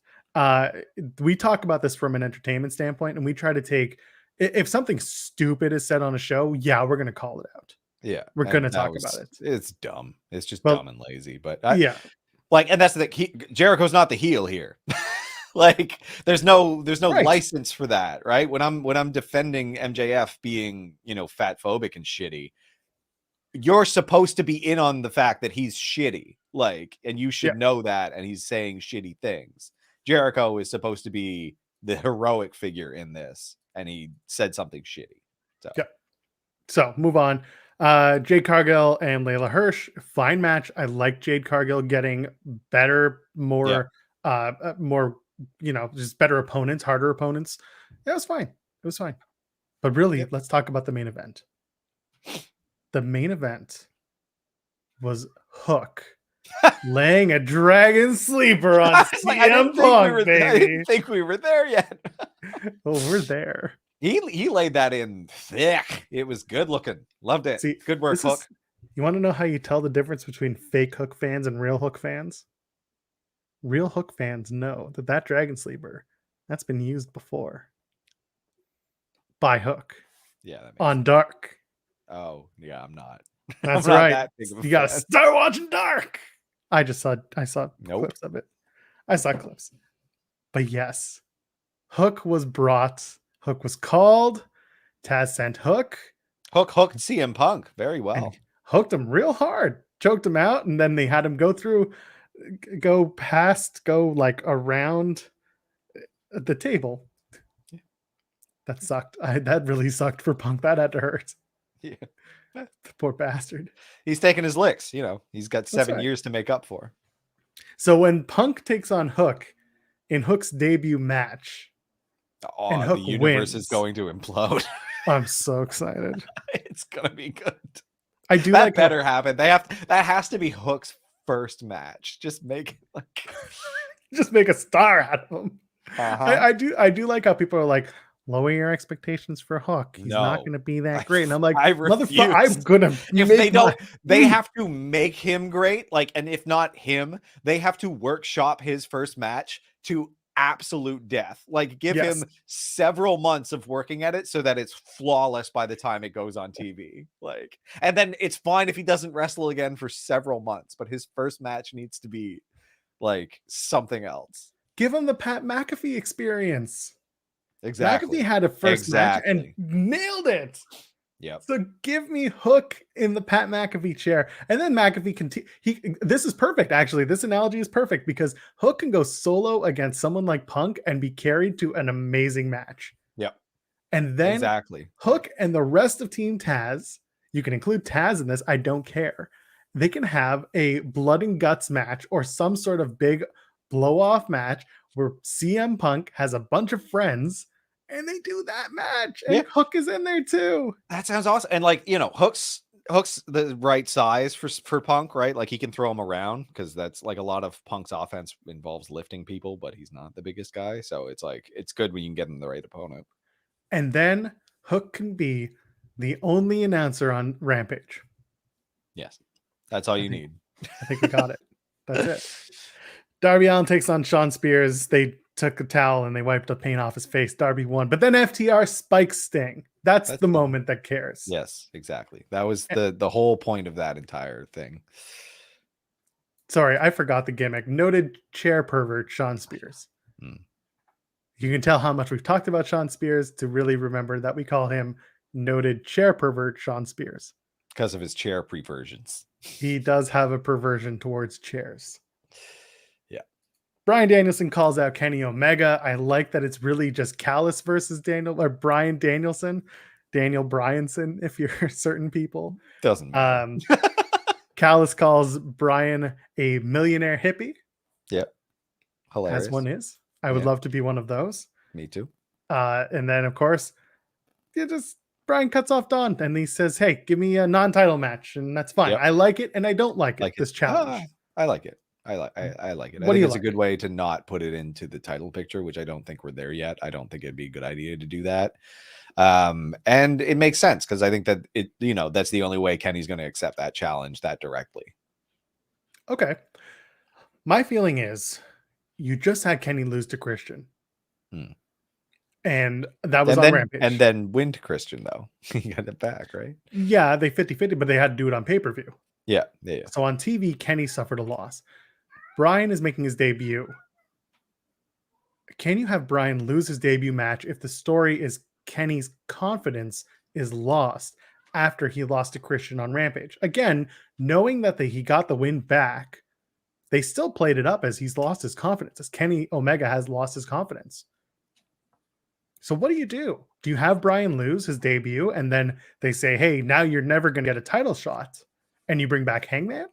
We talk about this from an entertainment standpoint, and we try to take, if something stupid is said on a show, we're going to call it out. Yeah, we're going to talk about it. It's dumb. It's just dumb and lazy. But like, and that's the thing. Jericho's not the heel here. Like, there's no license for that, right? When I'm defending MJF being, fat phobic and shitty, you're supposed to be in on the fact that he's shitty, like, and you should know that, and he's saying shitty things. Jericho is supposed to be the heroic figure in this, and he said something shitty. So move on. Jade Cargill and Layla Hirsch, fine match. I like Jade Cargill getting better, more, just better opponents, harder opponents. It was fine. But really, let's talk about the main event. The main event was Hook laying a dragon sleeper on CM Punk, baby. I didn't think we were there yet. Well, we're there. He laid that in thick. It was good looking. Loved it. See, good work, Hook. You want to know how you tell the difference between fake Hook fans and real Hook fans? Real Hook fans know that dragon sleeper, that's been used before by Hook. Yeah, that makes on sense. Dark. Oh yeah, I'm not. That's I'm not right. that big of a You gotta fan. start watching Dark. I saw clips of it. I saw clips. But yes, Hook was brought. Hook was called. Taz sent Hook. Hook hooked CM Punk very well. Hooked him real hard. Choked him out, and then they had him go like around the table. That sucked. That really sucked for Punk. That had to hurt. Yeah. The poor bastard. He's taking his licks. You know, he's got 7 right. years to make up for. So when Punk takes on Hook in Hook's debut match, and Hook The universe wins, is going to implode. I'm so excited. It's gonna be good. I do that like better happen. That has to be Hook's first match. Just make it like just make a star out of him. Uh-huh. I do like how people are like, lower your expectations for Hook. He's not No. going to be that great. And I'm like, I motherfucker, refuse. I'm gonna If make they don't, they have to make him great. Like, and if not him, they have to workshop his first match to absolute death. Like, give him several months of working at it so that it's flawless by the time it goes on TV. Like, and then it's fine if he doesn't wrestle again for several months, but his first match needs to be like something else. Give him the Pat McAfee experience. Exactly. McAfee had a first match and nailed it. Yeah. So give me Hook in the Pat McAfee chair, and then McAfee this is perfect. Actually, this analogy is perfect because Hook can go solo against someone like Punk and be carried to an amazing match. Yep. And then Hook and the rest of Team Taz, you can include Taz in this. I don't care. They can have a blood and guts match or some sort of big blow off match where CM Punk has a bunch of friends. And they do that match, and Hook is in there too. That sounds awesome. And like, you know, Hook's the right size for Punk, right? Like he can throw him around because that's like a lot of Punk's offense involves lifting people, but he's not the biggest guy. So it's like it's good when you can get him the right opponent. And then Hook can be the only announcer on Rampage. Yes, that's all you need. I think we got it. That's it. Darby Allin takes on Shawn Spears. They took a towel and they wiped the paint off his face. Darby won, but then FTR spikes Sting. That's the moment that cares. Yes, exactly. That was the whole point of that entire thing. Sorry, I forgot the gimmick. Noted chair pervert Shawn Spears. You can tell how much we've talked about Shawn Spears to really remember that we call him noted chair pervert Shawn Spears. Because of his chair perversions. He does have a perversion towards chairs. Bryan Danielson calls out Kenny Omega. I like that it's really just Callis versus Bryan Danielson. Daniel Bryanson, if you're certain people. Doesn't matter. Callis calls Bryan a millionaire hippie. Yep. Hilarious. As one is. I would love to be one of those. Me too. And then, of course, Bryan cuts off Don and he says, hey, give me a non-title match. And that's fine. I like it and I don't like it. This challenge. I like it. I like it. I think it's a good way to not put it into the title picture, which I don't think we're there yet. I don't think it'd be a good idea to do that. And it makes sense because I think that that's the only way Kenny's going to accept that challenge that directly. Okay. My feeling is you just had Kenny lose to Christian. And that was on Rampage. And then win to Christian, though. He got it back, right? Yeah, they 50-50, but they had to do it on pay-per-view. Yeah. So on TV, Kenny suffered a loss. Bryan is making his debut. Can you have Bryan lose his debut match if the story is Kenny's confidence is lost after he lost to Christian on Rampage? Again, knowing that he got the win back, they still played it up as he's lost his confidence, as Kenny Omega has lost his confidence. So what do? Do you have Bryan lose his debut and then they say, hey, now you're never going to get a title shot and you bring back Hangman?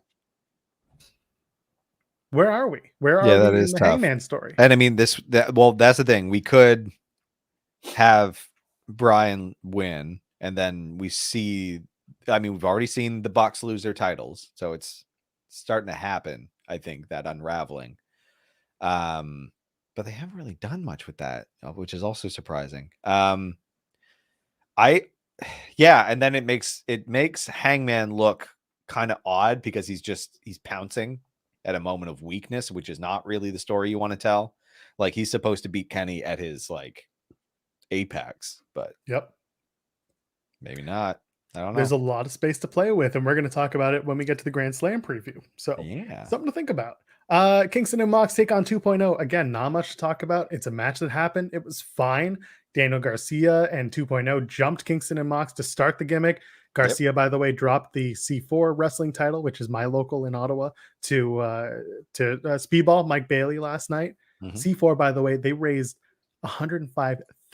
Where are we? Where are we in the Hangman story? And I mean, that's the thing. We could have Bryan win, and then we see. I mean, we've already seen the Bucks lose their titles, so it's starting to happen. I think that unraveling. But they haven't really done much with that, which is also surprising. And then it makes Hangman look kind of odd because he's pouncing at a moment of weakness, which is not really the story you want to tell. Like he's supposed to beat Kenny at his like apex, but maybe not. I don't know. There's a lot of space to play with, and we're going to talk about it when we get to the Grand Slam preview. So something to think about. Kingston and Mox take on 2.0. Again, not much to talk about. It's a match that happened. It was fine. Daniel Garcia and 2.0 jumped Kingston and Mox to start the gimmick. Garcia, by the way, dropped the C4 wrestling title, which is my local in Ottawa, to Speedball Mike Bailey last night. C4, by the way, they raised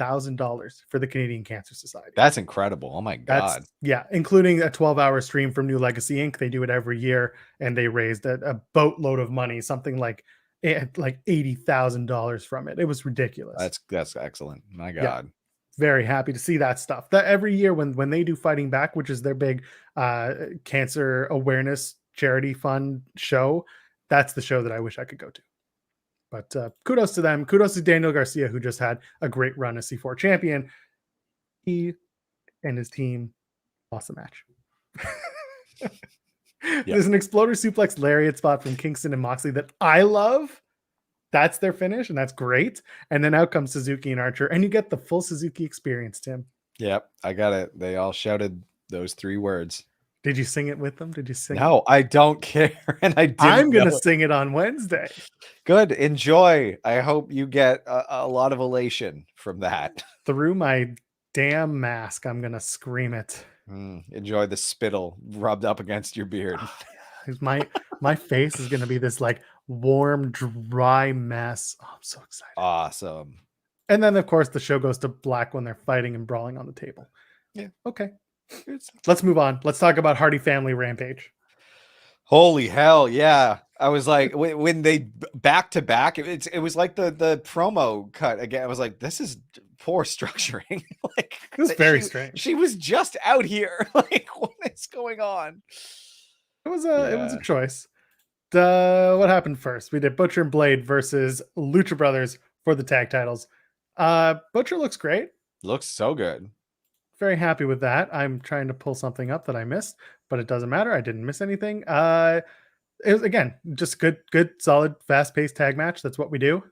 $80,000 for the Canadian Cancer Society. That's incredible. Oh my God. Including a 12-hour stream from New Legacy Inc. They do it every year, and they raised a boatload of money, something like $80,000 from it. It was ridiculous. That's excellent. My God. Yeah. Very happy to see that stuff. That every year when they do Fighting Back, which is their big cancer awareness charity fund show, that's the show that I wish I could go to. But kudos to them. Kudos to Daniel Garcia, who just had a great run as C4 champion. He and his team lost the match. There's an exploder suplex lariat spot from Kingston and Moxley that I love. That's their finish, and that's great. And then out comes Suzuki and Archer, and you get the full Suzuki experience, Tim. Yep, I got it. They all shouted those 3 words. Did you sing it with them? Did you sing it? No, I don't care. And I'm going to sing it on Wednesday. Good. Enjoy. I hope you get a lot of elation from that. Through my damn mask, I'm going to scream it. Enjoy the spittle rubbed up against your beard. My face is going to be this like warm, dry mess. Oh, I'm so excited. Awesome. And then, of course, the show goes to black when they're fighting and brawling on the table. Yeah. Okay. Let's move on. Let's talk about Hardy Family Rampage. Holy hell. Yeah. I was like, when they back to back, it was like the promo cut again. I was like, this is poor structuring. Like, it was very strange. She was just out here. Like, what is going on? It was a choice. What happened first? We did Butcher and Blade versus Lucha Brothers for the tag titles. Butcher looks great. Looks so good. Very happy with that. I'm trying to pull something up that I missed, but it doesn't matter. I didn't miss anything. It was, again, just good, solid, fast-paced tag match. That's what we do.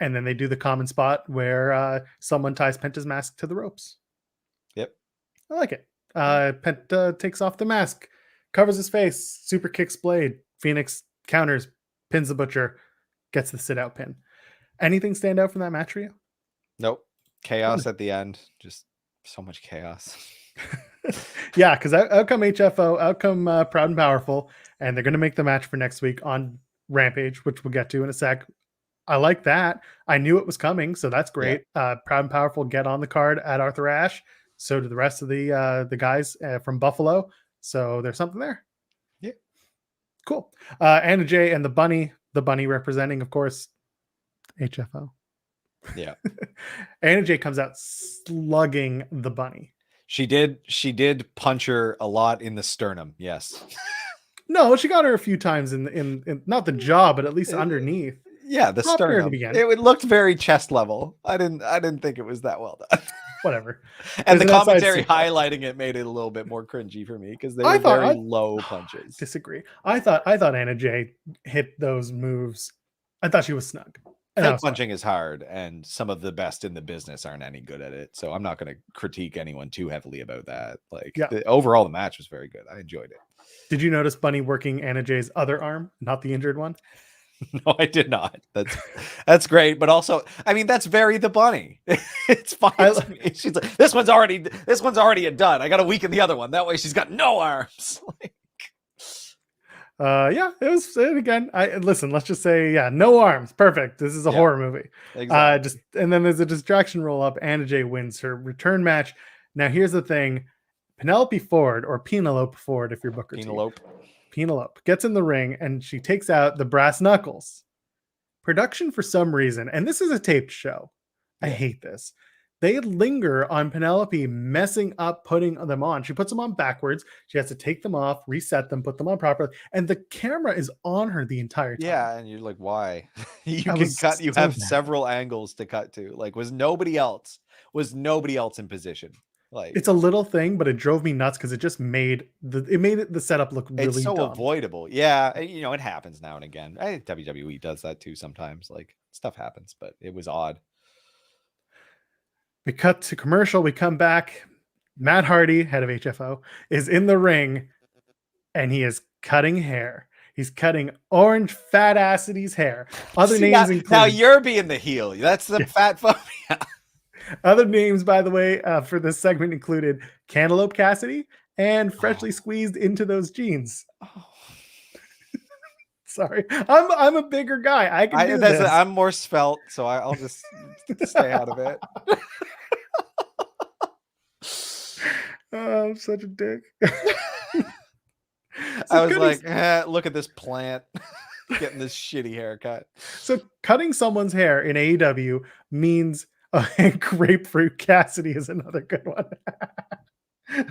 And then they do the common spot where someone ties Penta's mask to the ropes. Yep. I like it. Penta takes off the mask, covers his face, super kicks Blade. Phoenix counters, pins the Butcher, gets the sit-out pin. Anything stand out from that match for you? Nope. Chaos at the end. Just so much chaos. Yeah, because out come HFO, out come Proud and Powerful, and they're going to make the match for next week on Rampage, which we'll get to in a sec. I like that. I knew it was coming, so that's great. Yeah. Proud and Powerful get on the card at Arthur Ashe. So do the rest of the guys from Buffalo. So there's something there. Yeah. Cool. Anna Jay and the bunny representing, of course, HFO. Yeah. Anna Jay comes out slugging the bunny. She did punch her a lot in the sternum. Yes. No, she got her a few times in not the jaw, but at least underneath. Yeah, the sternum. It looked very chest level. I didn't think it was that well done. Whatever. And the commentary highlighting it made it a little bit more cringy for me because they were very low punches. Disagree. I thought Anna Jay hit those moves. I thought she was snug. Punching is hard, and some of the best in the business aren't any good at it. So I'm not going to critique anyone too heavily about that. Like, overall, the match was very good. I enjoyed it. Did you notice Bunny working Anna Jay's other arm, not the injured one? No, I did not. That's great, but also, I mean, that's very the Bunny. It's fine. She's like, this one's already a dud. I got to weaken the other one. That way, she's got no arms. Yeah, it was again. Listen. Let's just say, no arms. Perfect. This is a horror movie. Exactly. And then there's a distraction roll up. Anna Jay wins her return match. Now here's the thing: Penelope Ford, or Penelope Ford, if you're Booker T. Penelope gets in the ring and she takes out the brass knuckles. Production, for some reason, and this is a taped show. I hate this. They linger on Penelope messing up putting them on. She puts them on backwards. She has to take them off, reset them, put them on properly. And the camera is on her the entire time. Yeah, and you're like, why? You have several angles to cut to. Like, was nobody else in position? Like, it's a little thing, but it drove me nuts because it just made the setup look really it's so dumb. Avoidable. Yeah, it happens now and again. I think WWE does that too sometimes. Like, stuff happens, but it was odd. We cut to commercial. We come back. Matt Hardy, head of HFO, is in the ring, and he is cutting hair. He's cutting Orange Fat Acidy's hair. Other names include... Now you're being the heel. That's the fat phobia. Other names, by the way, for this segment included Cantaloupe Cassidy and Freshly Squeezed Into Those Jeans. Sorry, I'm a bigger guy. I can do this. I'm more svelte, so I'll just stay out of it. Oh, I'm such a dick. I was like, look at this plant getting this shitty haircut. So cutting someone's hair in AEW means Grapefruit Cassidy is another good one.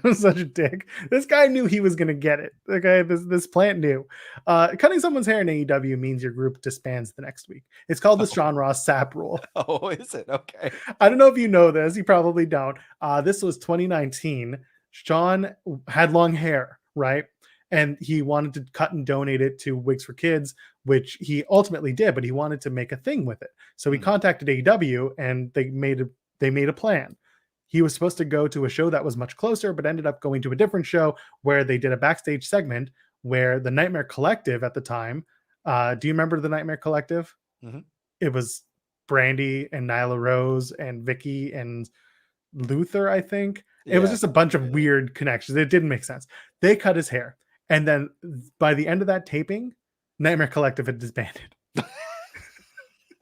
I'm such a dick. This guy knew he was going to get it. Okay, this plant knew. Cutting someone's hair in AEW means your group disbands the next week. It's called the Sean Ross Sapp rule. Oh, is it? Okay. I don't know if you know this. You probably don't. This was 2019. Sean had long hair, right? And he wanted to cut and donate it to Wigs for Kids, which he ultimately did, but he wanted to make a thing with it. So he contacted AEW and they made a plan. He was supposed to go to a show that was much closer, but ended up going to a different show where they did a backstage segment where the Nightmare Collective at the time, do you remember the Nightmare Collective? Mm-hmm. It was Brandy and Nyla Rose and Vicky and Luther, I think. It was just a bunch of weird connections. It didn't make sense. They cut his hair. And then by the end of that taping, Nightmare Collective had disbanded.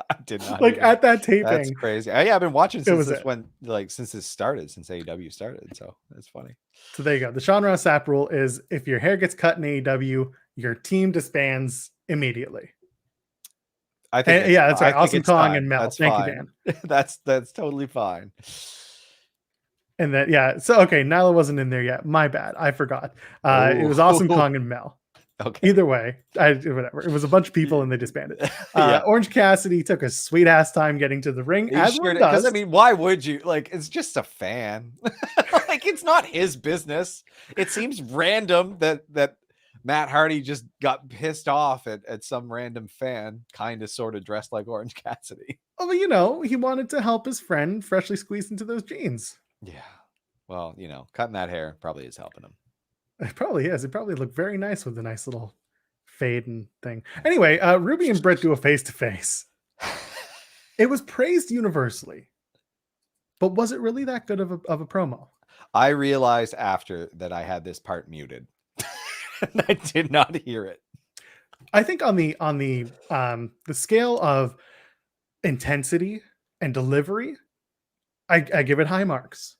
I did not. Like at that taping. That's crazy. I've been watching since this started, since AEW started. So that's funny. So there you go. The Sean Ross Sapp rule is if your hair gets cut in AEW, your team disbands immediately. I think that's right. Awesome Kong and Mel. That's Thank fine. you, Dan. That's totally fine. And then so okay, Nyla wasn't in there yet. My bad. I forgot. It was Awesome Kong and Mel. Okay. Either way, whatever. It was a bunch of people and they disbanded. Orange Cassidy took a sweet ass time getting to the ring. Because I mean, why would you? Like, it's just a fan. Like, it's not his business. It seems random that Matt Hardy just got pissed off at some random fan, kind of sort of dressed like Orange Cassidy. Well, he wanted to help his friend freshly squeezed into those jeans. Yeah. Well, cutting that hair probably is helping him. It probably is. It probably looked very nice with the nice little fade and thing. Anyway, Ruby and Britt do a face-to-face. It was praised universally. But was it really that good of a promo? I realized after that I had this part muted. And I did not hear it. I think on the scale of intensity and delivery, I give it high marks.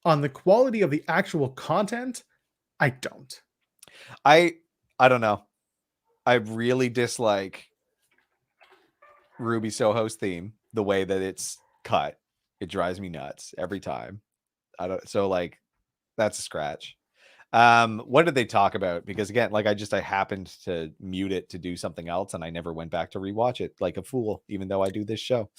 On the quality of the actual content, I don't. I don't know. I really dislike Ruby Soho's theme, the way that it's cut. It drives me nuts every time. That's a scratch. What did they talk about? Because again, I happened to mute it to do something else and I never went back to rewatch it like a fool, even though I do this show.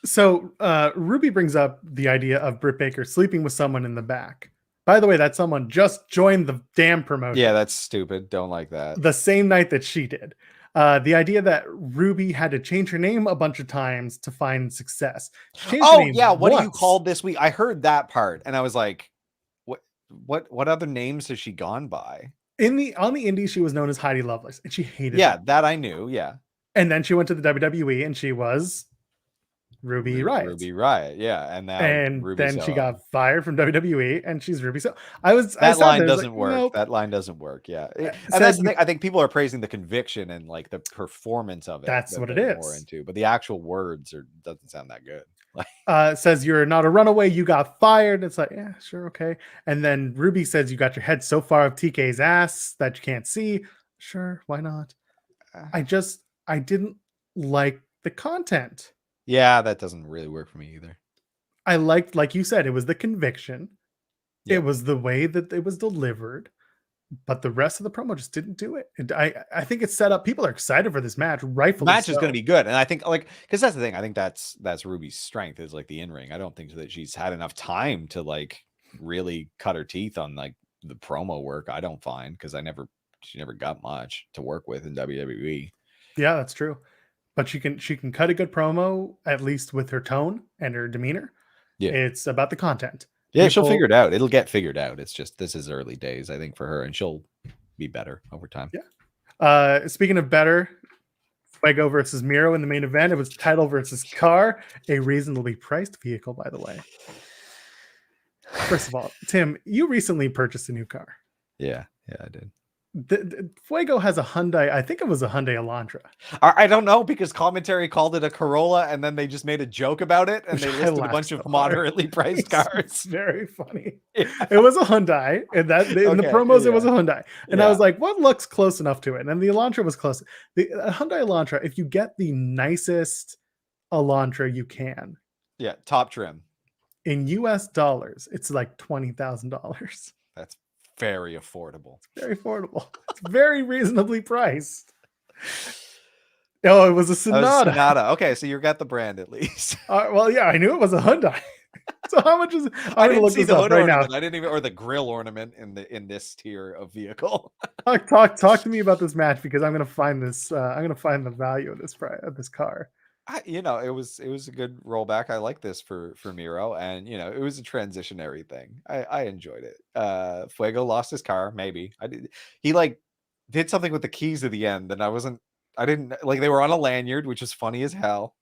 So Ruby brings up the idea of Britt Baker sleeping with someone in the back. By the way, that someone just joined the damn promotion. Yeah, that's stupid. Don't like that. The same night that she did. The idea that Ruby had to change her name a bunch of times to find success. What do you call this week? I heard that part and I was like, what other names has she gone by? On the indies, she was known as Heidi Lovelace, and she hated it. That I knew, yeah. And then she went to the WWE and she was Ruby Riott. Ruby Riott, yeah. And then she got fired from WWE and she's Ruby. So that line doesn't work. Nope. That line doesn't work. Yeah. And that's the thing. I think people are praising the conviction and like the performance of it. That's what it is. More into, but the actual words doesn't sound that good. Says you're not a runaway, you got fired. It's like, yeah, sure, okay. And then Ruby says you got your head so far up TK's ass that you can't see. Sure, why not? I didn't like the content. Yeah, that doesn't really work for me either. I liked, like you said, it was the conviction. Yep. It was the way that it was delivered. But the rest of the promo just didn't do it. And I think it's set up. People are excited for this match. Rightfully, the match is going to be good, and I think because that's the thing. I think that's Ruby's strength is like the in ring. I don't think that she's had enough time to like really cut her teeth on like the promo work. I don't find because she never got much to work with in WWE. Yeah, that's true. But she can cut a good promo at least with her tone and her demeanor. Yeah, it's about the content. Yeah, she'll figure it out. It'll get figured out. It's just this is early days, I think, for her, and she'll be better over time. Yeah. Speaking of better, Fuego versus Miro in the main event. It was title versus car, a reasonably priced vehicle, by the way. First of all, Tim, you recently purchased a new car. Yeah, I did. Fuego has a Hyundai. I think it was a Hyundai Elantra. I don't know, because commentary called it a Corolla, and then they just made a joke about it, and Which they I listed a laughed bunch so of hard. moderately priced It's cars. very funny. Yeah. It was a Hyundai, and that in the Okay, promos it was a yeah. Hyundai, and I was like, "What looks close enough to it?" And the Elantra was close. The Hyundai Elantra, if you get the nicest Elantra you can, Yeah, top trim. in US dollars, it's like $20,000. That's very affordable. Very affordable. It's very reasonably priced. Oh, it was a Sonata. Sonata. Okay, so you got the brand at least. Well, yeah, I knew it was a Hyundai. So how much is it? I I'm gonna didn't look see this the up hood right ornament. now. I didn't even, or the grill ornament in this tier of vehicle. Talk to me about this match, because I'm gonna find this. I'm gonna find the value of this car. It was a good rollback. I like this for Miro, and it was a transitionary thing. I enjoyed it. Fuego lost his car, maybe. He did something with the keys at the end, and I didn't like, they were on a lanyard, which was funny as hell.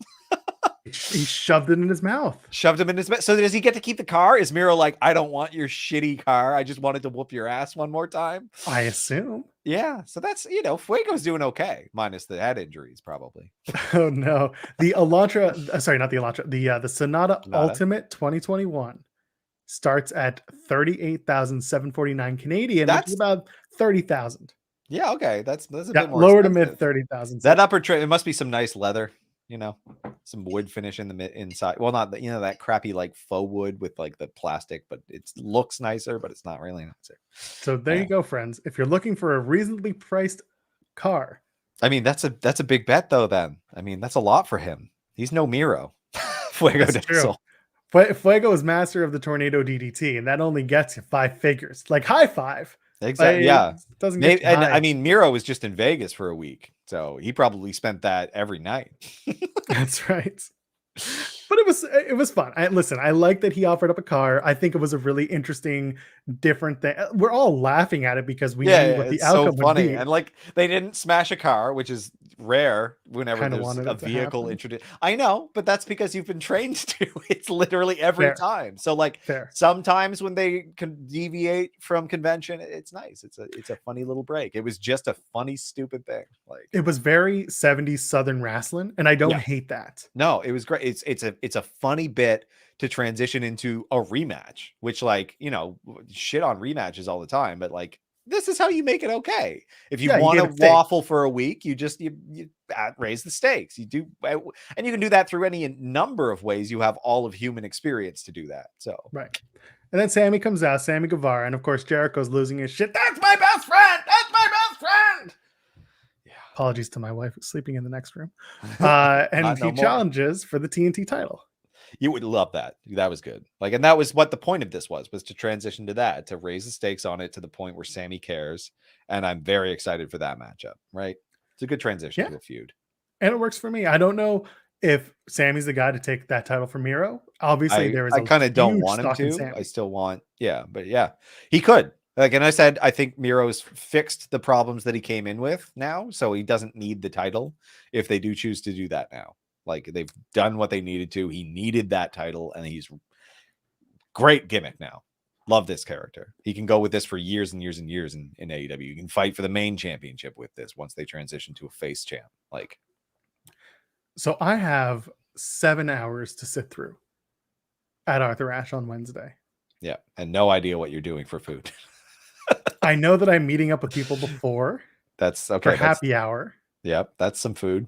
He shoved it in his mouth. Shoved him in his So does he get to keep the car? Is Miro like, I don't want your shitty car, I just wanted to whoop your ass one more time? I assume. Yeah, so that's, Fuego's doing okay, minus the head injuries, probably. Oh no, the Elantra. Sorry, not the Elantra. The Sonata Ultimate 2021 starts at 38,749 Canadian, which is about 30,000. Yeah, okay, that's a bit more lower to expensive. mid 30,000. That upper trim, it must be some nice leather, some wood finish in the inside. Well, not that crappy like faux wood with like the plastic, but it looks nicer, but it's not really nicer. So there you go, friends. If you're looking for a reasonably priced car, I mean, that's a big bet though. Then I mean, that's a lot for him. He's no Miro. Fuego Diesel. Fuego is master of the Tornado DDT, and that only gets you 5 figures. Like high five. Exactly. Yeah. Doesn't get and I mean, Miro was just in Vegas for a week, so he probably spent that every night. That's right. But it was fun. I like that he offered up a car. I think it was a really interesting, different thing. We're all laughing at it because we knew what the outcome would be. And like, they didn't smash a car, which is rare whenever there's a vehicle introduced. I know, but that's because you've been trained to. It's literally every time. So like, sometimes when they can deviate from convention, it's nice. It's a funny little break. It was just a funny, stupid thing. Like, it was very 70s Southern wrestling, and I don't hate that. No, it was great. It's a funny bit to transition into a rematch, which, like, shit on rematches all the time, but like, this is how you make it okay. If you want to waffle for a week, you raise the stakes. You do, and you can do that through any number of ways. You have all of human experience to do that. So right. And then Sammy comes out, Sammy Guevara, and of course Jericho's losing his shit. That's my best friend. That's my best friend. Yeah. Apologies to my wife who's sleeping in the next room. And he challenges for the TNT title. You would love that. That was good. Like, and that was what the point of this was to transition to that, to raise the stakes on it to the point where Sammy cares. And I'm very excited for that matchup, right? It's a good transition to a feud. And it works for me. I don't know if Sammy's the guy to take that title from Miro. Obviously, I kind of don't want him to. I still want, but he could. Like, and I said, I think Miro's fixed the problems that he came in with now, so he doesn't need the title if they do choose to do that now. Like, they've done what they needed to. He needed that title, and he's great gimmick now. Love this character. He can go with this for years and years and years in AEW. You can fight for the main championship with this once they transition to a face champ. Like, so I have 7 hours to sit through at Arthur Ashe on Wednesday. Yeah, and no idea what you're doing for food. I know that I'm meeting up with people before. That's okay. For happy hour. Yep, that's some food.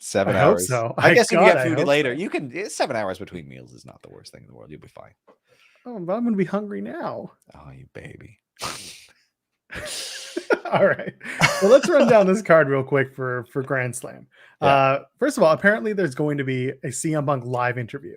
7 I hours. Hope so. I guess you get food later. So. You can 7 hours between meals is not the worst thing in the world. You'll be fine. Oh, but I'm gonna be hungry now. Oh, you baby. All right. Well, let's run down this card real quick for Grand Slam. Yeah. First of all, apparently there's going to be a CM Punk live interview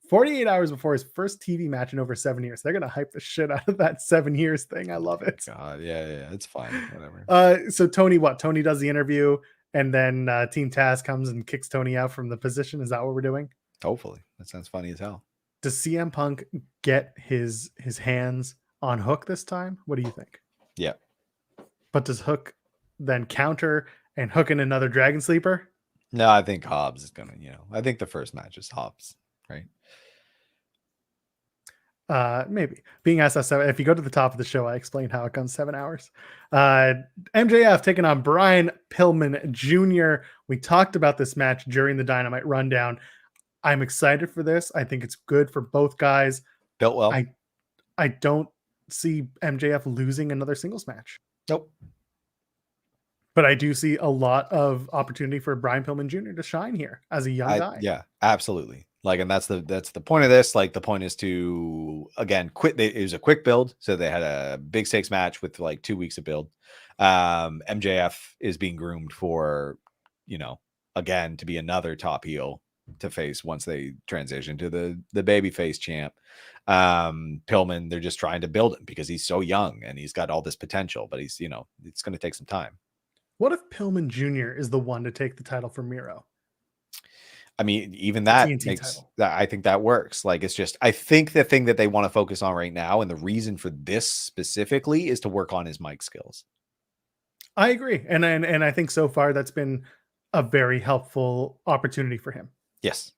48 hours before his first TV match in over 7 years. They're gonna hype the shit out of that 7 years thing. I love it. God, yeah, it's fine. Whatever. So Tony does the interview, and then Team Taz comes and kicks Tony out from the position. Is that what we're doing? Hopefully. That sounds funny as hell. Does CM Punk get his hands on Hook this time? What do you think? Yeah. But does Hook then counter and hook in another Dragon Sleeper? No, I think Hobbs is gonna, I think the first match is Hobbs, right? Maybe being asked that. If you go to the top of the show, I explained how it comes 7 hours. MJF taking on Brian Pillman Jr. We talked about this match during the Dynamite rundown. I'm excited for this. I think it's good for both guys. Built well. I don't see MJF losing another singles match. Nope. But I do see a lot of opportunity for Brian Pillman Jr. to shine here as a young guy. Yeah, absolutely. Like, and that's the point of this. Like, the point is to, again, it was a quick build. So they had a big stakes match with like 2 weeks of build. MJF is being groomed for, again, to be another top heel to face once they transition to the babyface champ. Pillman, they're just trying to build him because he's so young and he's got all this potential, but he's, it's going to take some time. What if Pillman Jr. is the one to take the title from Miro? I mean, even that makes that, I think that works. Like, it's just, I think the thing that they want to focus on right now, and the reason for this specifically, is to work on his mic skills. I agree. And I think so far that's been a very helpful opportunity for him. Yes,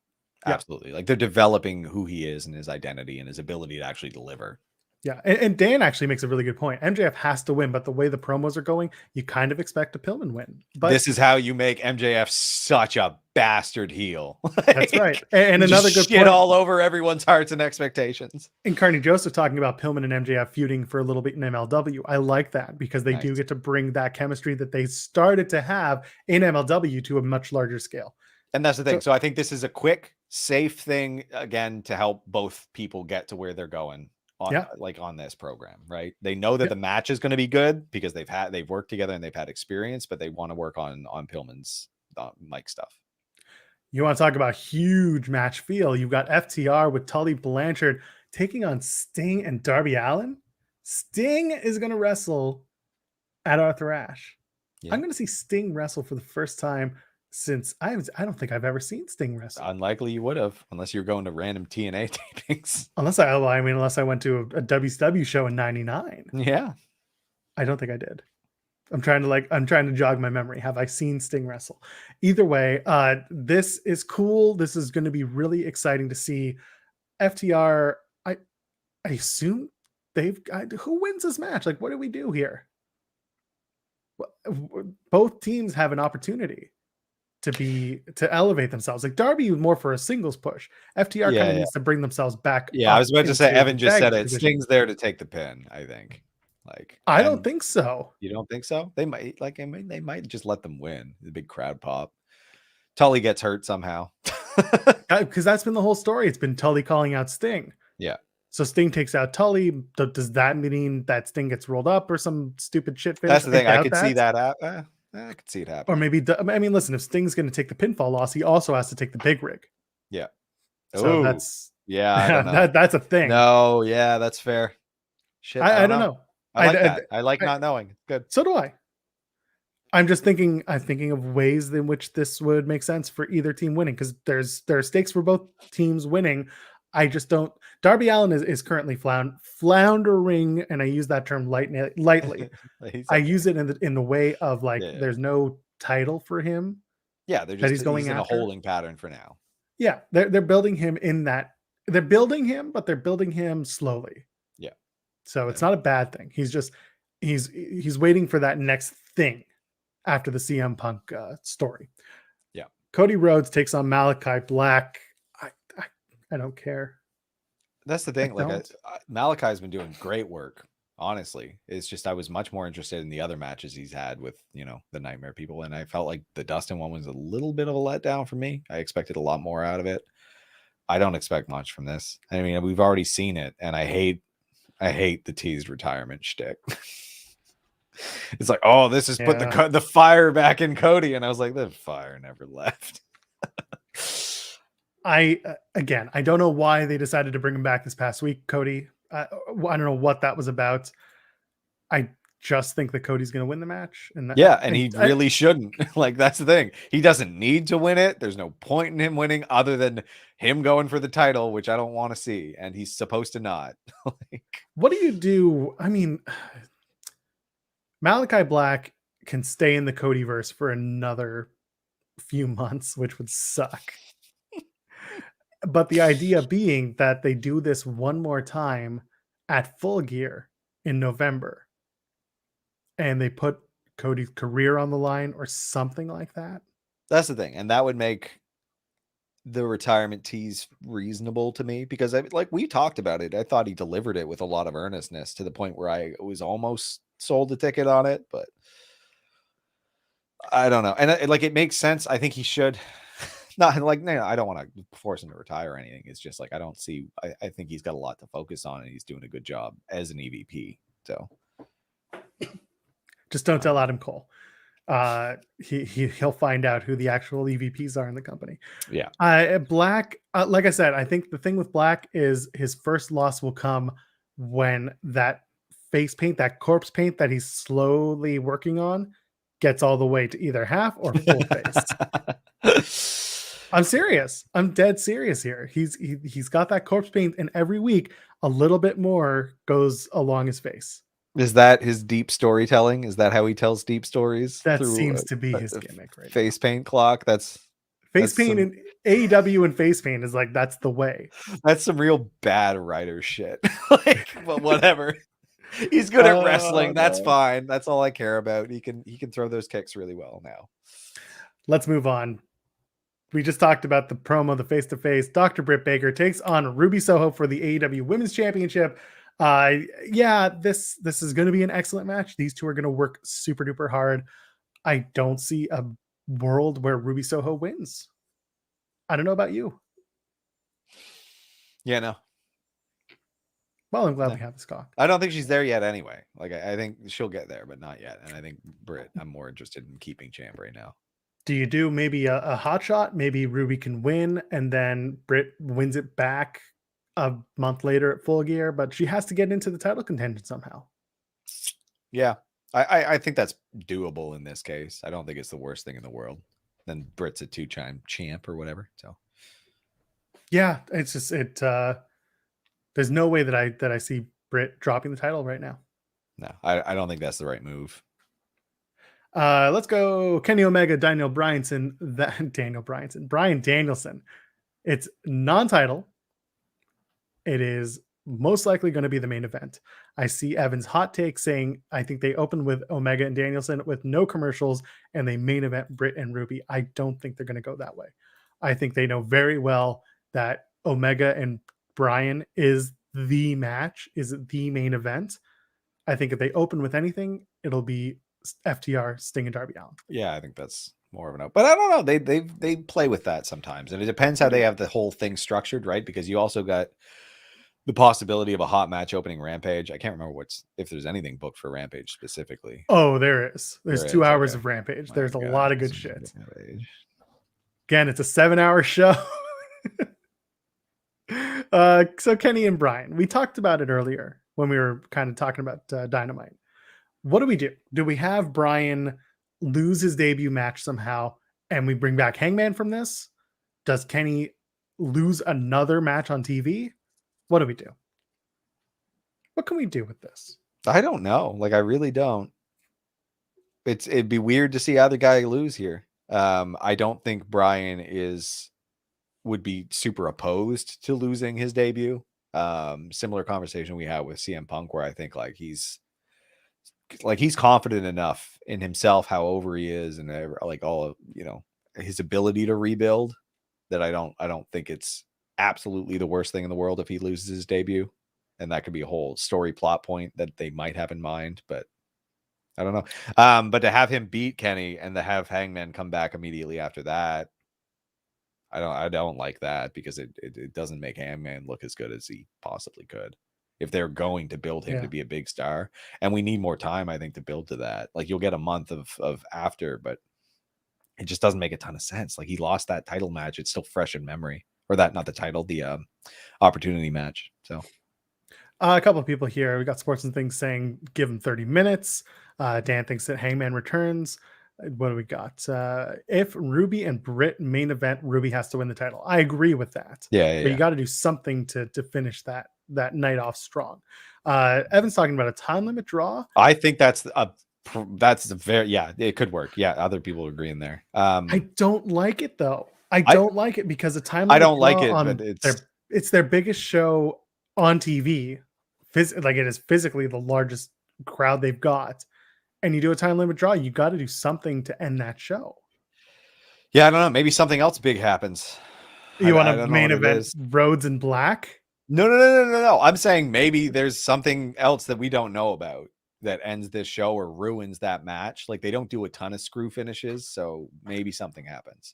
absolutely. Yeah. Like, they're developing who he is and his identity and his ability to actually deliver. Yeah, and Dan actually makes a really good point. MJF has to win, but the way the promos are going, you kind of expect a Pillman win. But this is how you make MJF such a bastard heel. That's right. And another good shit point, all over everyone's hearts and expectations. And Carney Joseph talking about Pillman and MJF feuding for a little bit in MLW. I like that because they do get to bring that chemistry that they started to have in MLW to a much larger scale. And that's the thing. So I think this is a quick, safe thing, again, to help both people get to where they're going. On this program, right? They know that the match is going to be good because they've worked together and they've had experience, but they want to work on Pillman's mic stuff. You want to talk about huge match feel? You've got FTR with Tully Blanchard taking on Sting and Darby Allin. Sting is going to wrestle at Arthur Ashe. I'm going to see Sting wrestle for the first time since I don't think I've ever seen Sting wrestle. Unlikely you would have, unless you're going to random TNA tapings. Unless I went to a WCW show in '99. Yeah, I don't think I did. I'm trying to jog my memory. Have I seen Sting wrestle? Either way, this is cool. This is going to be really exciting to see. FTR. I assume who wins this match? Like, what do we do here? Both teams have an opportunity to elevate themselves. Like, Darby was more for a singles push. FTR kind of needs to bring themselves back. Yeah, I was about to say, Evan just said it. Sting's there to take the pin, I think. Like, I don't think so. You don't think so? They might, they might just let them win. The big crowd pop. Tully gets hurt somehow. Because that's been the whole story. It's been Tully calling out Sting. Yeah. So Sting takes out Tully. Does that mean that Sting gets rolled up or some stupid shit finish? That's the thing. I could see that happen. I could see it happen. Or maybe, listen, if Sting's going to take the pinfall loss, he also has to take the big rig. Yeah. So that's a thing. No, yeah, that's fair. Shit, I don't know. I like that. I like not knowing. Good. So do I. I'm thinking of ways in which this would make sense for either team winning, because there are stakes for both teams winning. I just don't. Darby Allin is currently floundering, and I use that term lightly. I use it in the way of there's no title for him. Yeah, he's in a holding pattern for now. Yeah, they're building him in that. They're building him, but they're building him slowly. Yeah. So it's not a bad thing. He's waiting for that next thing after the CM Punk story. Yeah. Cody Rhodes takes on Malachi Black. I don't care. That's the thing. Malachi's been doing great work. Honestly, it's just I was much more interested in the other matches he's had with the Nightmare people, and I felt like the Dustin one was a little bit of a letdown for me. I expected a lot more out of it. I don't expect much from this. I mean, we've already seen it, and I hate the teased retirement shtick. It's like, oh, this is put the fire back in Cody, and I was like, the fire never left. I don't know why they decided to bring him back this past week, Cody. I don't know what that was about. I just think that Cody's going to win the match. And he really shouldn't. Like, that's the thing. He doesn't need to win it. There's no point in him winning other than him going for the title, which I don't want to see. And he's supposed to not. What do you do? I mean, Malachi Black can stay in the Codyverse for another few months, which would suck. But the idea being that they do this one more time at Full Gear in November, and they put Cody's career on the line or something like that. That's the thing, and that would make the retirement tease reasonable to me, because like we talked about it, I thought he delivered it with a lot of earnestness to the point where I was almost sold a ticket on it, but I don't know. And like it makes sense. I think he should. Not like, no, I don't want to force him to retire or anything. It's just like I think he's got a lot to focus on, and he's doing a good job as an EVP. So just don't tell Adam Cole. He'll find out who the actual EVPs are in the company. Yeah. Black, like I said, I think the thing with Black is his first loss will come when that face paint, that corpse paint that he's slowly working on, gets all the way to either half or full face. I'm serious. I'm dead serious here. He's got that corpse paint, and every week a little bit more goes along his face. Is that his deep storytelling? Is that how he tells deep stories? That seems to be his gimmick, right? Face paint clock. That's paint in AEW, and face paint is like, that's the way. That's some real bad writer shit. Like, but whatever. He's good at wrestling. That's fine. That's all I care about. He can throw those kicks really well now. Let's move on. We just talked about the promo, the face-to-face. Dr. Britt Baker takes on Ruby Soho for the AEW Women's Championship. Yeah, this is going to be an excellent match. These two are going to work super duper hard. I don't see a world where Ruby Soho wins. I don't know about you. Yeah, no. Well, I'm glad we have this talk. I don't think she's there yet anyway. Like, I think she'll get there, but not yet. And I think Britt, I'm more interested in keeping champ right now. Do you do maybe a hot shot? Maybe Ruby can win, and then Britt wins it back a month later at Full Gear, but she has to get into the title contention somehow. Yeah, I think that's doable in this case. I don't think it's the worst thing in the world. Then Britt's a 2-time champ or whatever. So yeah, it's just there's no way that I see Britt dropping the title right now. No, I don't think that's the right move. Let's go Kenny Omega, Bryan Danielson. It's non-title. It is most likely going to be the main event. I see Evan's hot take saying, I think they open with Omega and Danielson with no commercials, and they main event Britt and Ruby. I don't think they're going to go that way. I think they know very well that Omega and Bryan is the match, is the main event. I think if they open with anything, it'll be FTR, Sting, and Darby Allin. Yeah, I think that's more of an open. But I don't know. They play with that sometimes, and it depends how they have the whole thing structured, right? Because you also got the possibility of a hot match opening Rampage. I can't remember if there's anything booked for Rampage specifically. Oh, there is. There's 2 hours of Rampage. There's a lot of good shit. Again, it's a 7-hour show. So Kenny and Bryan, we talked about it earlier when we were kind of talking about Dynamite. What do we do? Do we have Bryan lose his debut match somehow and we bring back Hangman from this? Does Kenny lose another match on TV? What do we do? What can we do with this? I don't know. Like, I really don't. It'd be weird to see either guy lose here. I don't think Bryan would be super opposed to losing his debut. Similar conversation we had with CM Punk, where I think he's confident enough in himself, how over he is, and all his ability to rebuild, that I don't think it's absolutely the worst thing in the world if he loses his debut. And that could be a whole story plot point that they might have in mind, but I don't know. But to have him beat Kenny and to have Hangman come back immediately after that, I don't like that, because it doesn't make Hangman look as good as he possibly could if they're going to build him to be a big star. And we need more time, I think, to build to that. Like, you'll get a month of after, but it just doesn't make a ton of sense. Like, he lost that title match. It's still fresh in memory. Or not the title, the opportunity match. So a couple of people here. We got Sports and Things saying give him 30 minutes. Dan thinks that Hangman returns. What do we got? If Ruby and Britt main event, Ruby has to win the title. I agree with that. Yeah. But you got to do something to finish that night off strong. Evan's talking about a time limit draw. I think that's a very, it could work. Yeah, other people agree in there. I don't like it though. I don't like it because the time I limit don't like draw it, on but it's their biggest show on TV. Like it is physically the largest crowd they've got. And you do a time limit draw, you got to do something to end that show. yeah, I don't know. Maybe something else big happens. You want I to don't know main what it event is. Rhodes in black? No. I'm saying maybe there's something else that we don't know about that ends this show or ruins that match. Like they don't do a ton of screw finishes, so maybe something happens.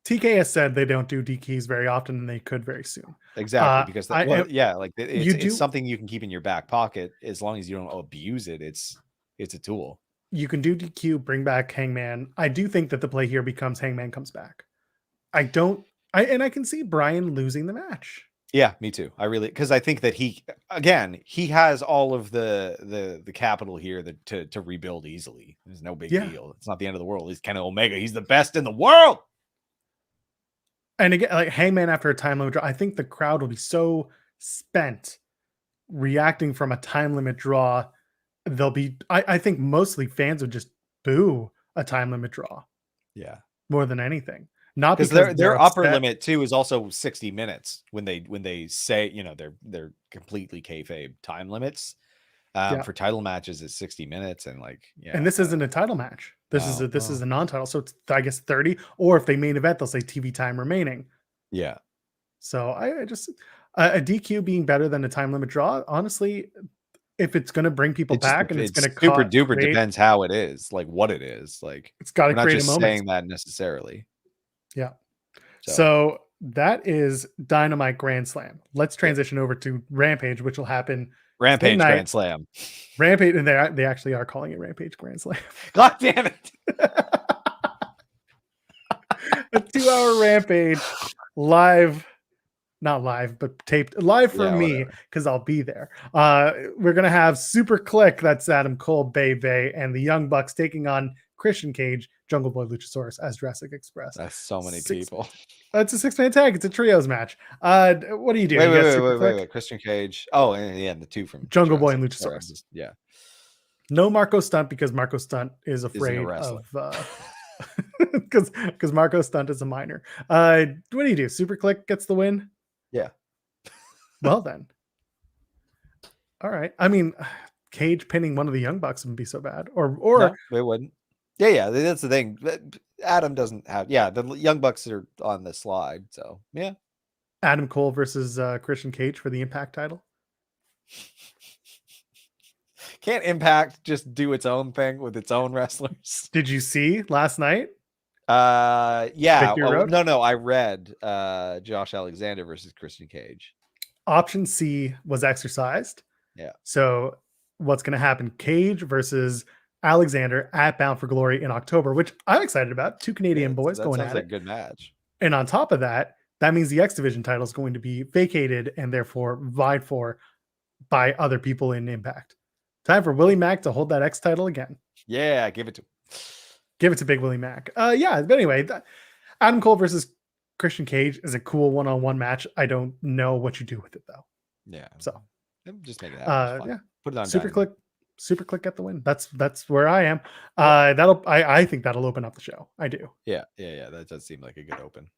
TK has said they don't do DQs very often, and they could very soon. Exactly, because it's do something you can keep in your back pocket as long as you don't abuse it. It's a tool. You can do DQ, bring back Hangman. I do think that the play here becomes Hangman comes back. I can see Brian losing the match. Yeah, me too. Because I think that he has all of the capital here to rebuild easily. There's no big deal. It's not the end of the world. He's Kenny Omega. He's the best in the world. And again, like Hangman after a time limit draw, I think the crowd will be so spent reacting from a time limit draw. I think mostly fans would just boo a time limit draw. Yeah. More than anything. Not because because their upper limit too is also 60 minutes when they say, they're completely kayfabe time limits. For title matches is 60 minutes and and this isn't a title match. This is a non-title, so it's I guess 30, or if they main event they'll say TV time remaining. So I just a DQ being better than a time limit draw, honestly, if it's going to bring people back and it's going to super duper depends how it is, like what it is, like it's got to create a moment. Saying that necessarily. So that is Dynamite Grand Slam. Let's transition over to Rampage, which will happen Rampage Grand Slam. Rampage, and they actually are calling it Rampage Grand Slam. God damn it. A 2-hour Rampage live, not live, but taped live for me because I'll be there. We're going to have Super Click, that's Adam Cole, Bay, and the Young Bucks taking on Christian Cage, Jungle Boy, Luchasaurus as Jurassic Express. That's so many people. It's a 6-man tag. It's a trios match. What do you do? Wait. Christian Cage. Oh, and the two from Jungle Boy and Luchasaurus. Yeah. No Marco Stunt because Marco Stunt is afraid of because Marco Stunt is a minor. What do you do? Super Click gets the win? Yeah. Well then. All right. I mean, Cage pinning one of the Young Bucks wouldn't be so bad. Or no, they wouldn't. Yeah, that's the thing. Adam doesn't have. Yeah, the Young Bucks are on the slide. So yeah. Adam Cole versus Christian Cage for the Impact title. Can't Impact just do its own thing with its own wrestlers? Did you see last night? Yeah. No. I read Josh Alexander versus Christian Cage. Option C was exercised. Yeah. So what's going to happen? Cage versus Alexander at Bound for Glory in October, which I'm excited about. Two Canadian boys going at it. Sounds like a good match. And on top of that, that means the X Division title is going to be vacated and therefore vied for by other people in Impact. Time for Willie Mack to hold that X title again. Yeah, give it to Big Willie Mack. But anyway, Adam Cole versus Christian Cage is a cool one-on-one match. I don't know what you do with it though. Yeah. So just make it happen. Yeah. Put it on Super Click get the win. That's where I am. I think that'll open up the show. I do. Yeah. That does seem like a good open.